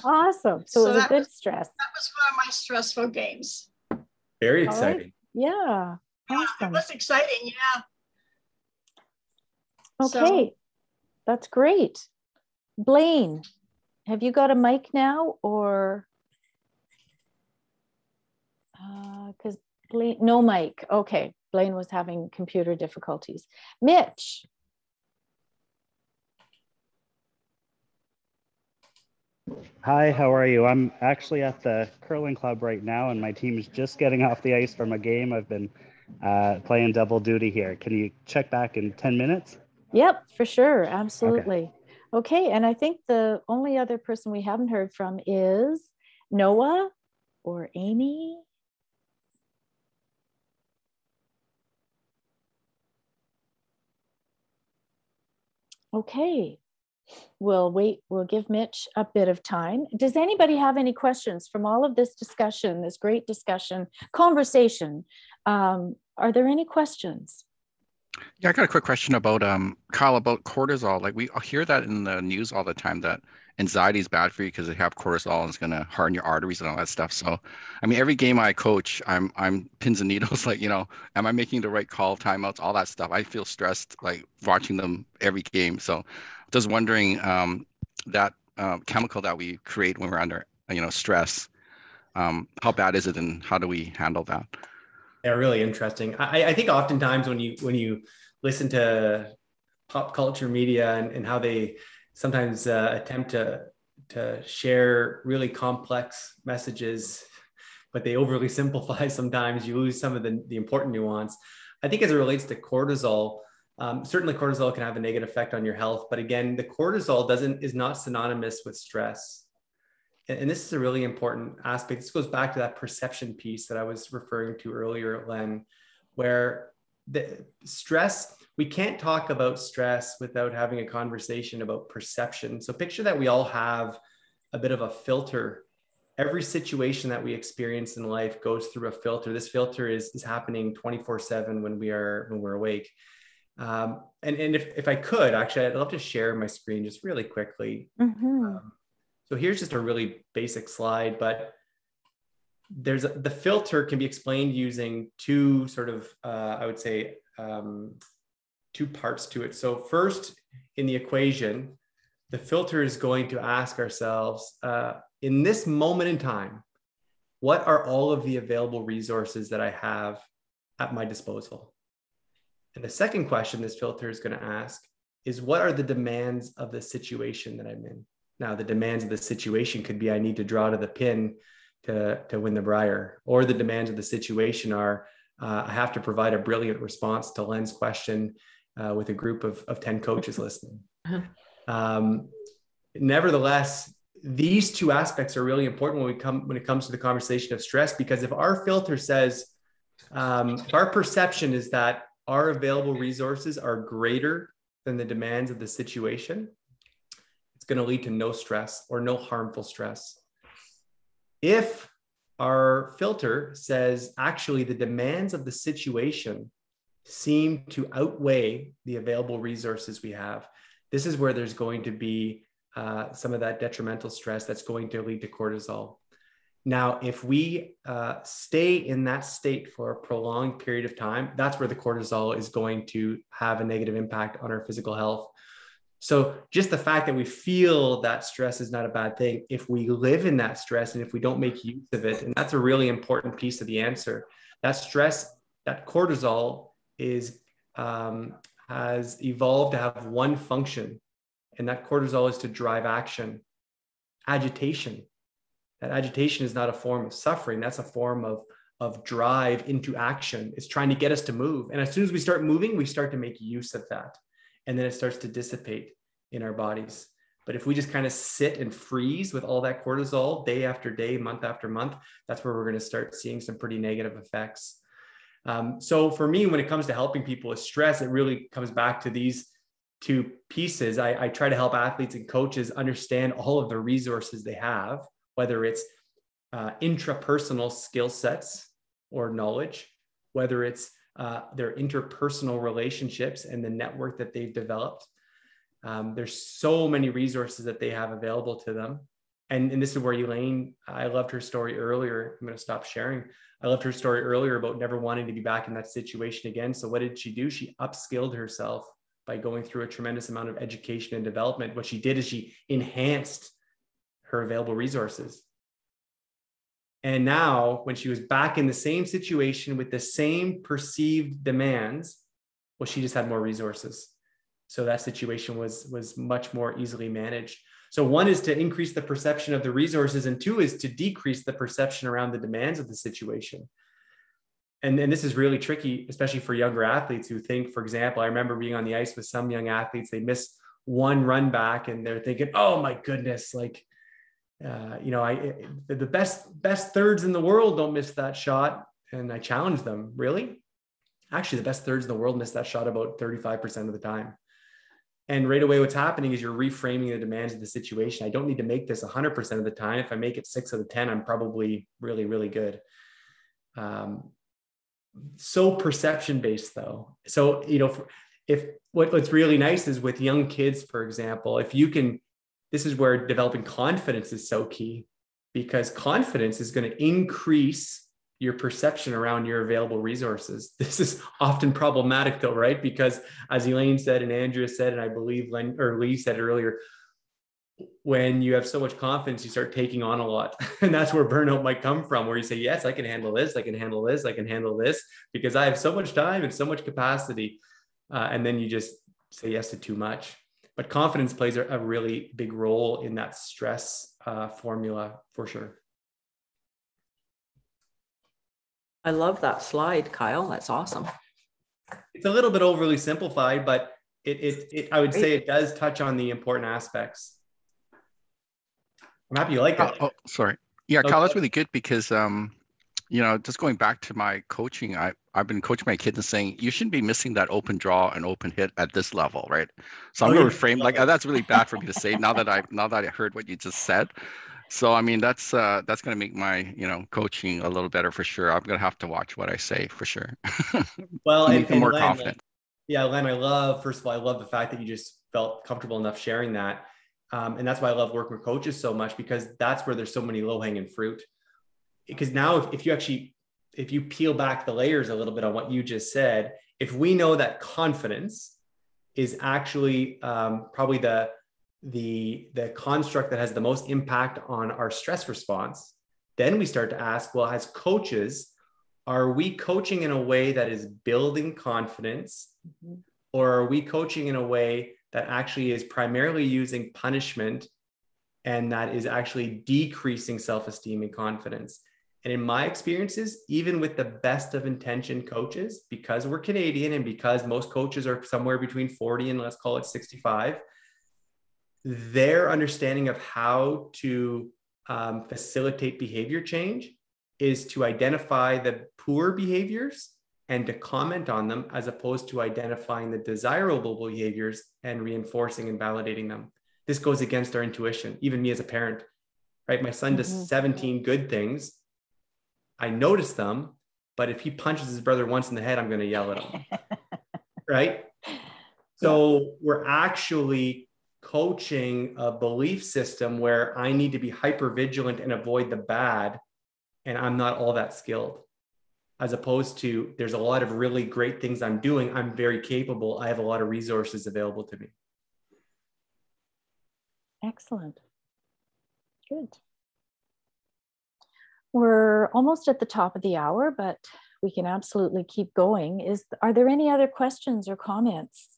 S1: Awesome. So it was a good stress.
S8: That was one of my stressful games.
S2: Very exciting.
S1: Right. Yeah. Awesome.
S8: It was exciting, yeah.
S1: Okay,
S8: So,
S1: that's great. Blaine, have you got a mic now, or because Blaine, no mic. Okay, Blaine was having computer difficulties. Mitch.
S9: Hi, how are you? I'm actually at the curling club right now, and my team is just getting off the ice from a game. I've been playing double duty here. Can you check back in 10 minutes?
S1: Yep, for sure. Absolutely. Okay. And I think the only other person we haven't heard from is Noah or Amy. Okay. We'll wait. We'll give Mitch a bit of time. Does anybody have any questions from all of this discussion, this great discussion, conversation? Are there any questions?
S5: Yeah, I got a quick question about Kyle, about cortisol. Like, we hear that in the news all the time, that anxiety is bad for you because they have cortisol and it's going to harden your arteries and all that stuff. So, I mean, every game I coach, I'm pins and needles, like, am I making the right call, timeouts, all that stuff. I feel stressed, like, watching them every game. So just wondering that chemical that we create when we're under, stress, how bad is it and how do we handle that?
S2: Yeah, really interesting. I think oftentimes when you listen to pop culture media and how they sometimes attempt to share really complex messages, but they overly simplify sometimes, you lose some of the important nuance. I think as it relates to cortisol, certainly cortisol can have a negative effect on your health, but again, the cortisol is not synonymous with stress. And this is a really important aspect. This goes back to that perception piece that I was referring to earlier, Len, where the stress, we can't talk about stress without having a conversation about perception. So picture that we all have a bit of a filter. Every situation that we experience in life goes through a filter. This filter is happening 24/7 when we're awake. And if I could, actually, I'd love to share my screen just really quickly.
S1: Mm-hmm.
S2: So here's just a really basic slide, but the filter can be explained using two sort of, I would say, two parts to it. So first, in the equation, the filter is going to ask ourselves, in this moment in time, what are all of the available resources that I have at my disposal? And the second question this filter is going to ask is, what are the demands of the situation that I'm in? Now, the demands of the situation could be, I need to draw to the pin to win the Brier, or the demands of the situation are, I have to provide a brilliant response to Len's question with a group of 10 coaches listening. Nevertheless, these two aspects are really important when it comes to the conversation of stress, because if our filter says, if our perception is that our available resources are greater than the demands of the situation, it's going to lead to no stress or no harmful stress. If our filter says, actually, the demands of the situation seem to outweigh the available resources we have, this is where there's going to be some of that detrimental stress that's going to lead to cortisol. Now, if we stay in that state for a prolonged period of time, that's where the cortisol is going to have a negative impact on our physical health. So just the fact that we feel that stress is not a bad thing, if we live in that stress and if we don't make use of it, and that's a really important piece of the answer, that stress, that cortisol has evolved to have one function, and that cortisol is to drive action, agitation. That agitation is not a form of suffering. That's a form of drive into action. It's trying to get us to move. And as soon as we start moving, we start to make use of that. And then it starts to dissipate in our bodies. But if we just kind of sit and freeze with all that cortisol day after day, month after month, that's where we're going to start seeing some pretty negative effects. So for me, when it comes to helping people with stress, it really comes back to these two pieces. I try to help athletes and coaches understand all of the resources they have, whether it's intrapersonal skill sets or knowledge, whether it's their interpersonal relationships and the network that they've developed. There's so many resources that they have available to them. And this is where Elaine, I loved her story earlier. I'm going to stop sharing. I loved her story earlier about never wanting to be back in that situation again. So what did she do? She upskilled herself by going through a tremendous amount of education and development. What she did is she enhanced her available resources. And now when she was back in the same situation with the same perceived demands, well, she just had more resources. So that situation was much more easily managed. So one is to increase the perception of the resources, and two is to decrease the perception around the demands of the situation. And this is really tricky, especially for younger athletes who think, for example, I remember being on the ice with some young athletes, they miss one run back and they're thinking, oh my goodness, like, the best thirds in the world don't miss that shot. And I challenge them, really? Actually, the best thirds in the world miss that shot about 35% of the time. And right away, what's happening is you're reframing the demands of the situation. I don't need to make this 100% of the time. If I make it 6 out of 10, I'm probably really, really good. So perception-based though. So, what's really nice is with young kids, for example, if you can, this is where developing confidence is so key, because confidence is going to increase your perception around your available resources. This is often problematic though, right? Because as Elaine said, and Andrea said, and I believe Lee said it earlier, when you have so much confidence, you start taking on a lot. And that's where burnout might come from, where you say, yes, I can handle this, I can handle this, I can handle this, because I have so much time and so much capacity. And then you just say yes to too much. But confidence plays a really big role in that stress formula for sure.
S3: I love that slide, Kyle. That's awesome.
S2: It's a little bit overly simplified, but I would say it does touch on the important aspects. I'm happy you like it.
S5: Oh, sorry. Yeah, okay. Kyle, that's really good because, just going back to my coaching, I've been coaching my kids and saying, you shouldn't be missing that open draw and open hit at this level, right? So I'm going to reframe, that's really bad for me to say now that I heard what you just said. So, I mean, that's going to make my, coaching a little better for sure. I'm going to have to watch what I say for sure.
S2: Well,
S5: and more confident.
S2: Yeah, Len, first of all, I love the fact that you just felt comfortable enough sharing that. And that's why I love working with coaches so much, because that's where there's so many low-hanging fruit. Because now if you peel back the layers a little bit on what you just said, if we know that confidence is actually probably the construct that has the most impact on our stress response, then we start to ask, well, as coaches, are we coaching in a way that is building confidence, or are we coaching in a way that actually is primarily using punishment and that is actually decreasing self-esteem and confidence? And in my experiences, even with the best of intention coaches, because we're Canadian and because most coaches are somewhere between 40 and let's call it 65, their understanding of how to facilitate behavior change is to identify the poor behaviors and to comment on them, as opposed to identifying the desirable behaviors and reinforcing and validating them. This goes against our intuition. Even me as a parent, right? My son does 17 good things. I notice them, but if he punches his brother once in the head, I'm going to yell at him, right? So we're actually coaching a belief system where I need to be hyper vigilant and avoid the bad, and I'm not all that skilled. As opposed to, there's a lot of really great things I'm doing. I'm very capable. I have a lot of resources available to me.
S1: Excellent. Good. We're almost at the top of the hour, but we can absolutely keep going. Are there any other questions or comments?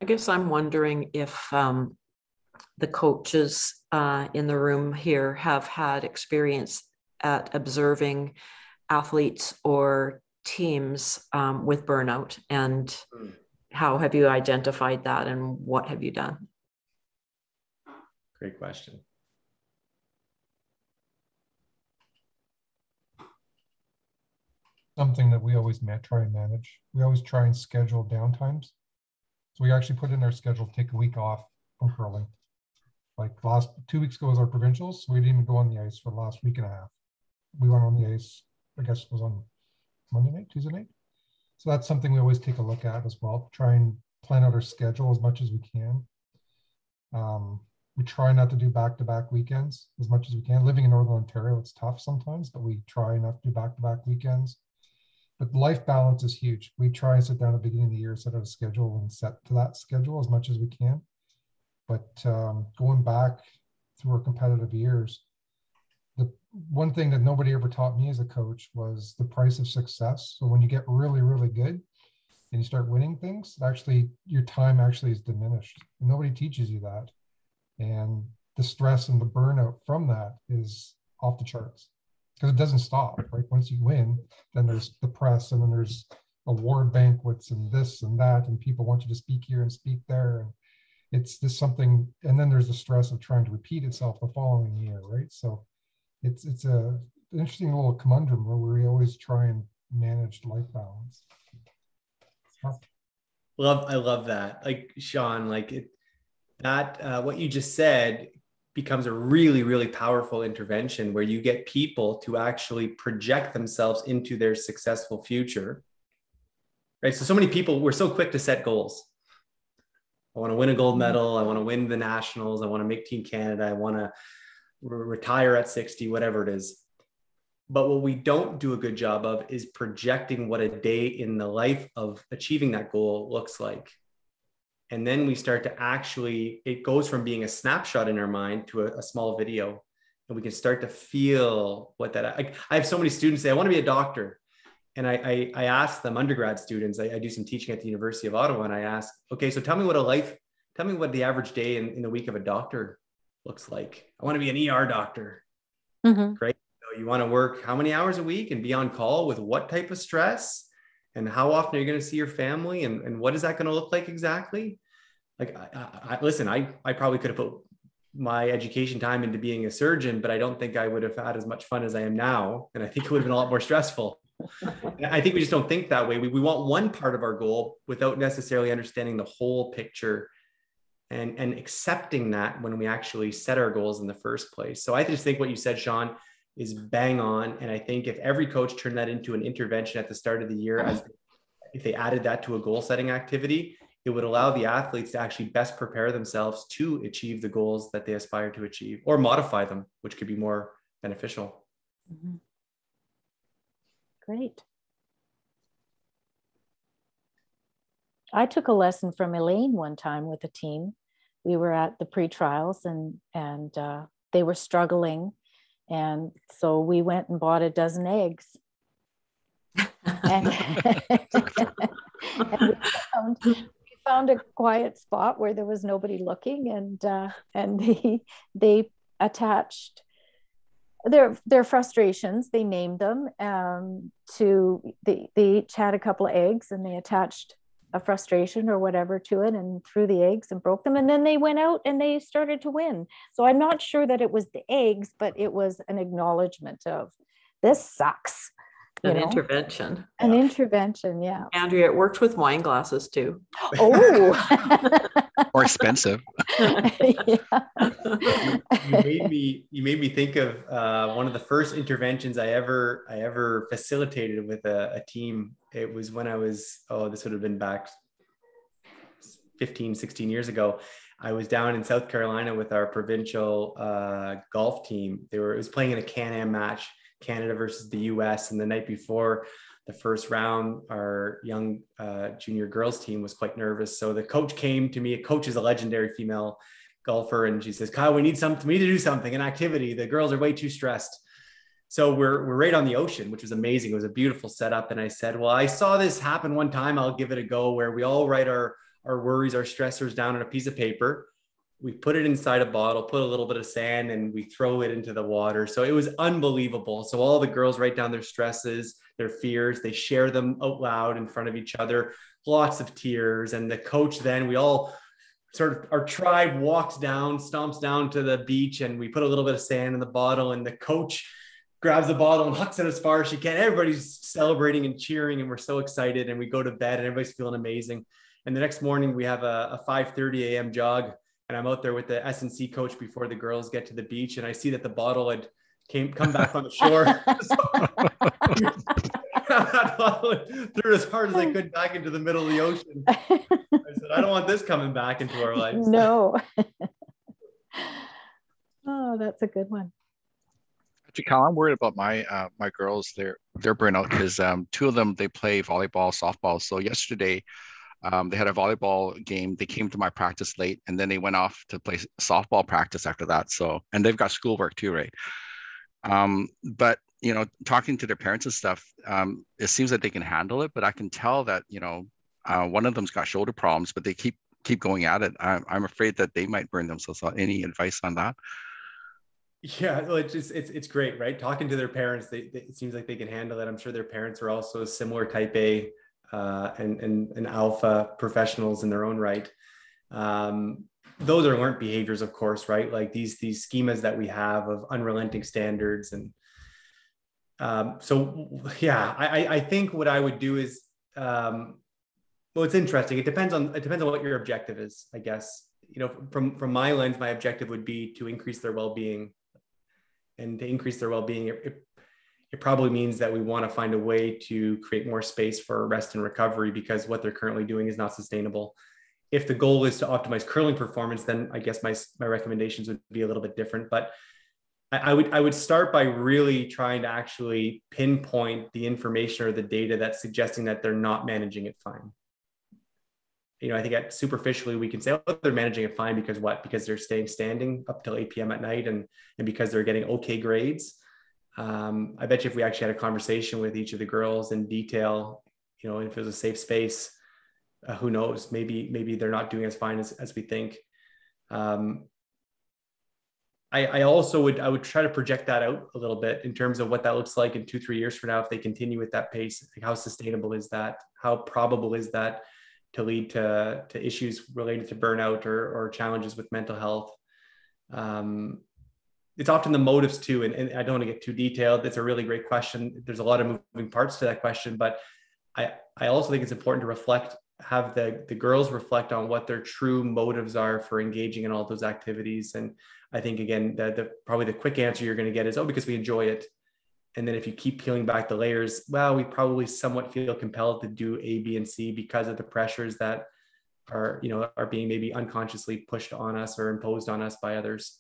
S3: I guess I'm wondering if the coaches in the room here have had experience at observing athletes or teams with burnout, and how have you identified that and what have you done?
S2: Great question.
S6: Something that we always try and manage. We always try and schedule downtimes. So we actually put in our schedule to take a week off from curling. Like last 2 weeks ago was our provincials. So we didn't even go on the ice for the last week and a half. We went on the ice, I guess it was on Monday night, Tuesday night. So that's something we always take a look at as well. Try and plan out our schedule as much as we can. We try not to do back-to-back weekends as much as we can. Living in Northern Ontario, it's tough sometimes, but we try not to do back-to-back weekends. But life balance is huge. We try and sit down at the beginning of the year, set out a schedule and set to that schedule as much as we can. But going back through our competitive years, the one thing that nobody ever taught me as a coach was the price of success. So when you get really, really good and you start winning things, actually your time actually is diminished. Nobody teaches you that. And the stress and the burnout from that is off the charts, because it doesn't stop, right? Once you win, then there's the press, and then there's award banquets and this and that, and people want you to speak here and speak there. And it's just something, and then there's the stress of trying to repeat itself the following year, right? So it's a interesting little conundrum where we always try and manage life balance.
S2: I love that. Like Sean, what you just said becomes a really, really powerful intervention where you get people to actually project themselves into their successful future, right? So many people, we're so quick to set goals. I want to win a gold medal. I want to win the nationals. I want to make Team Canada. I want to retire at 60, whatever it is. But what we don't do a good job of is projecting what a day in the life of achieving that goal looks like. And then we start to actually, it goes from being a snapshot in our mind to a small video. And we can start to feel what that, I have so many students say, I want to be a doctor. And I ask them, undergrad students, I do some teaching at the University of Ottawa, and I ask, okay, so tell me what the average day in the week of a doctor looks like. I want to be an ER doctor. Great. So you want to work how many hours a week and be on call with what type of stress? And how often are you going to see your family? And what is that going to look like exactly? Like, listen, I probably could have put my education time into being a surgeon, but I don't think I would have had as much fun as I am now. And I think it would have been a lot more stressful. I think we just don't think that way. We want one part of our goal without necessarily understanding the whole picture and accepting that when we actually set our goals in the first place. So I just think what you said, Sean, is bang on. And I think if every coach turned that into an intervention at the start of the year, if they added that to a goal setting activity, it would allow the athletes to actually best prepare themselves to achieve the goals that they aspire to achieve, or modify them, which could be more beneficial.
S1: Great. I took a lesson from Elaine one time with a team. We were at the pre-trials and they were struggling. And so we went and bought a dozen eggs. And we found a quiet spot where there was nobody looking, and they attached their frustrations, they named them, they each had a couple of eggs, and they attached a frustration or whatever to it and threw the eggs and broke them. And then they went out and they started to win. So I'm not sure that it was the eggs, but it was an acknowledgement of this sucks.
S3: Intervention.
S1: An intervention, yeah.
S3: Andrea, it worked with wine glasses too.
S1: Oh.
S5: Or expensive.
S2: You made me think of one of the first interventions I ever facilitated with a team. It was when I was, this would have been back 15, 16 years ago. I was down in South Carolina with our provincial golf team. It was playing in a Can-Am match, Canada versus the US. And the night before the first round, our young junior girls team was quite nervous. So the coach came to me. A coach is a legendary female golfer. And she says, Kyle, we need to do something, an activity. The girls are way too stressed. So we're right on the ocean, which was amazing. It was a beautiful setup. And I said, well, I saw this happen one time. I'll give it a go, where we all write our worries, our stressors down on a piece of paper. We put it inside a bottle, put a little bit of sand, and we throw it into the water. So it was unbelievable. So all the girls write down their stresses, their fears, they share them out loud in front of each other, lots of tears. And the coach, then we all our tribe stomps down to the beach, and we put a little bit of sand in the bottle, and the coach grabs the bottle and hucks it as far as she can. Everybody's celebrating and cheering, and we're so excited, and we go to bed and everybody's feeling amazing. And the next morning we have a 5:30 a.m. jog, and I'm out there with the S&C coach before the girls get to the beach, and I see that the bottle had come back on the shore. Threw it as hard as I could back into the middle of the ocean. I said, I don't want this coming back into our lives.
S1: No. Oh, that's a good one.
S5: Actually, Kyle, I'm worried about my my girls. Their burnout, because two of them, they play volleyball, softball. So yesterday, they had a volleyball game. They came to my practice late, and then they went off to play softball practice after that. So, and they've got schoolwork too, right? But talking to their parents and stuff, it seems that they can handle it. But I can tell that one of them's got shoulder problems, but they keep going at it. I'm afraid that they might burn themselves out. Any advice on that?
S2: Yeah, well, it's great, right? Talking to their parents, it seems like they can handle it. I'm sure their parents are also similar type A and alpha professionals in their own right. Those are learned behaviors, of course, right? Like these schemas that we have of unrelenting standards. And I think what I would do is, well, it's interesting. It depends on what your objective is, I guess. From my lens, my objective would be to increase their well-being. And to increase their well-being, it probably means that we want to find a way to create more space for rest and recovery, because what they're currently doing is not sustainable. If the goal is to optimize curling performance, then I guess my recommendations would be a little bit different. But I would start by really trying to actually pinpoint the information or the data that's suggesting that they're not managing it fine. I think superficially we can say, oh, they're managing it fine because what? Because they're staying standing up till 8 p.m. at night and because they're getting okay grades. I bet you if we actually had a conversation with each of the girls in detail, if it was a safe space, who knows, maybe they're not doing as fine as we think. I would try to project that out a little bit in terms of what that looks like in 2-3 years from now. If they continue with that pace, like how sustainable is that? How probable is that to lead to issues related to burnout or challenges with mental health? It's often the motives too. And I don't want to get too detailed. It's a really great question. There's a lot of moving parts to that question, but I also think it's important to have the girls reflect on what their true motives are for engaging in all those activities. And I think, again, probably the quick answer you're going to get is, because we enjoy it. And then if you keep peeling back the layers, well, we probably somewhat feel compelled to do A, B, and C because of the pressures that are being maybe unconsciously pushed on us or imposed on us by others,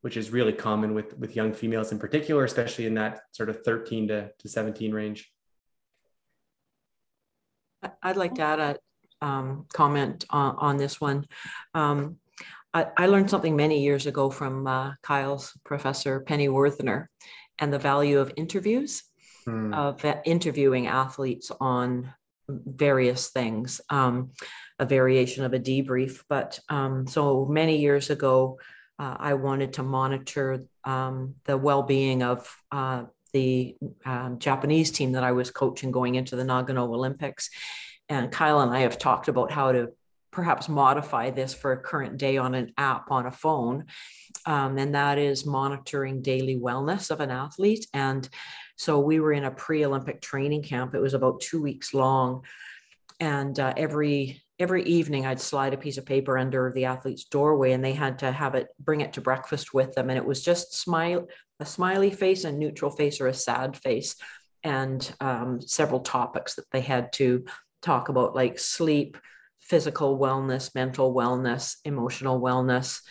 S2: which is really common with young females in particular, especially in that sort of 13 to 17 range.
S3: I'd like to add a comment on this one. I learned something many years ago from Kyle's professor, Penny Worthner, and the value of interviews, of interviewing athletes on various things, a variation of a debrief. But so many years ago, I wanted to monitor the well-being of the Japanese team that I was coaching going into the Nagano Olympics. And Kyle and I have talked about how to perhaps modify this for a current day on an app on a phone. And that is monitoring daily wellness of an athlete. And so we were in a pre-Olympic training camp. It was about 2 weeks long. And every every evening I'd slide a piece of paper under the athlete's doorway, and they had to bring it to breakfast with them. And it was just a smiley face, a neutral face, or a sad face, and several topics that they had to talk about, like sleep, physical wellness, mental wellness, emotional wellness,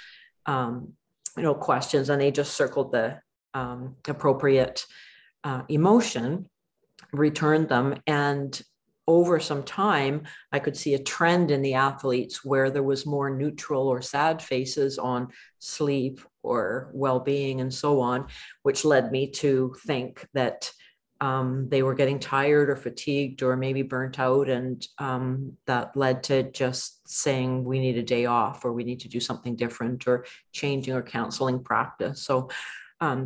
S3: questions. And they just circled the appropriate emotion, returned them. And over some time, I could see a trend in the athletes where there was more neutral or sad faces on sleep or well-being and so on, which led me to think that they were getting tired or fatigued or maybe burnt out. And that led to just saying we need a day off, or we need to do something different, or changing or counseling practice. So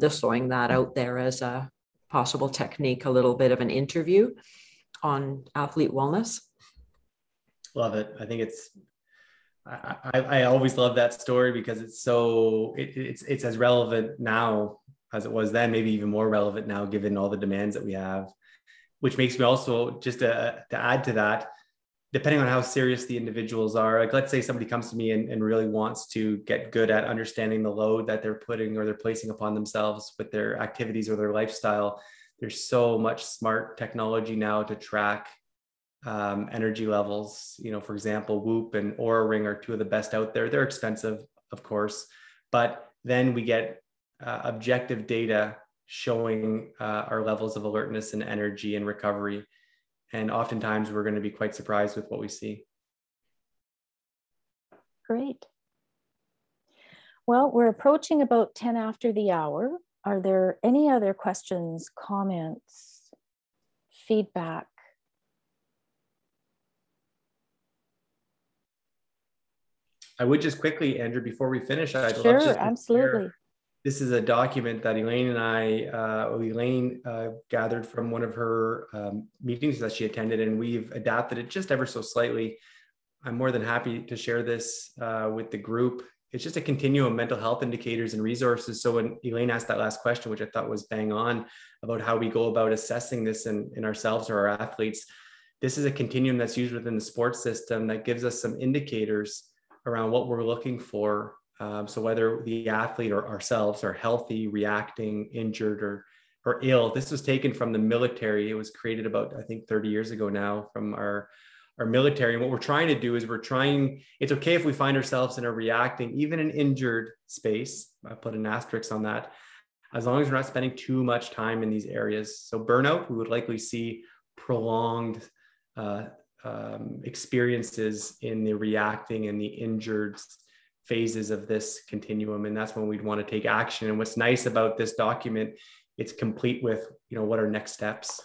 S3: just throwing that out there as a possible technique, a little bit of an interview on athlete wellness.
S2: Love it. I think I always love that story because it's as relevant now as it was then, maybe even more relevant now, given all the demands that we have, which makes me also, just to add to that, depending on how serious the individuals are, like let's say somebody comes to me and really wants to get good at understanding the load that they're putting or they're placing upon themselves with their activities or their lifestyle. There's so much smart technology now to track energy levels. For example, Whoop and Oura Ring are two of the best out there. They're expensive, of course, but then we get objective data showing our levels of alertness and energy and recovery. And oftentimes we're going to be quite surprised with what we see.
S1: Great. Well, we're approaching about 10 after the hour. Are there any other questions, comments, feedback?
S2: I would just quickly, Andrew, before we finish, I'd
S1: Sure,
S2: love just to
S1: absolutely.
S2: share. This is a document that Elaine and Elaine gathered from one of her meetings that she attended, and we've adapted it just ever so slightly. I'm more than happy to share this with the group. It's just a continuum of mental health indicators and resources. So when Elaine asked that last question, which I thought was bang on about how we go about assessing this in ourselves or our athletes, this is a continuum that's used within the sports system that gives us some indicators around what we're looking for. So whether the athlete or ourselves are healthy, reacting, injured, or ill. This was taken from the military. It was created about, I think, 30 years ago now from our military. And what we're trying to do is it's okay if we find ourselves in a reacting, even an injured space. I put an asterisk on that, as long as we're not spending too much time in these areas. So burnout, we would likely see prolonged experiences in the reacting and the injured phases of this continuum. And that's when we'd want to take action. And what's nice about this document, it's complete with, what are next steps.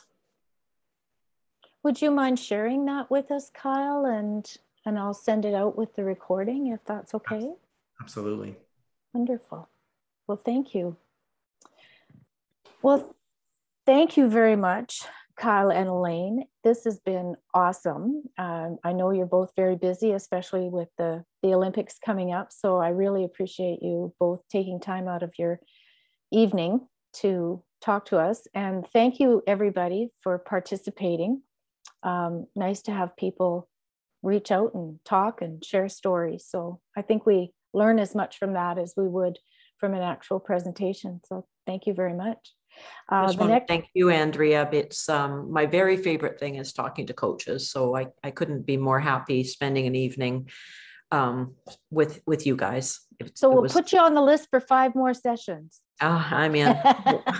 S1: Would you mind sharing that with us, Kyle? And I'll send it out with the recording if that's okay.
S2: Absolutely.
S1: Wonderful. Well, thank you. Well, thank you very much, Kyle and Elaine. This has been awesome. I know you're both very busy, especially with the Olympics coming up. So I really appreciate you both taking time out of your evening to talk to us. And thank you, everybody, for participating. Nice to have people reach out and talk and share stories. So I think we learn as much from that as we would from an actual presentation. So thank you very much.
S3: Thank you, Andrea. It's my very favorite thing is talking to coaches. So I couldn't be more happy spending an evening with you guys.
S1: We'll put you on the list for 5 more sessions.
S3: I'm in.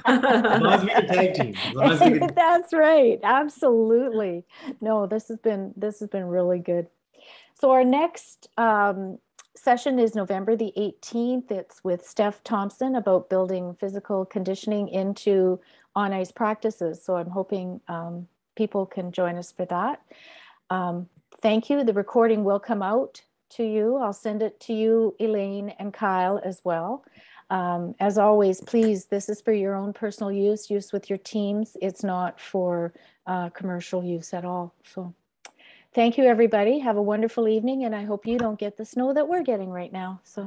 S2: As long as we can tag team.
S1: That's right. Absolutely. No, this has been really good. So our next session is November the 18th. It's with Steph Thompson about building physical conditioning into on-ice practices. So I'm hoping people can join us for that. Thank you. The recording will come out to you. I'll send it to you, Elaine and Kyle as well. As always, please, this is for your own personal use with your teams. It's not for commercial use at all. So thank you, everybody. Have a wonderful evening. And I hope you don't get the snow that we're getting right now. So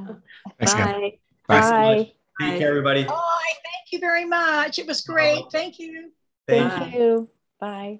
S5: Thanks,
S3: bye.
S1: Bye.
S2: Take care, everybody.
S8: Oh, thank you very much. It was great. Thank you.
S1: Thank you. Bye.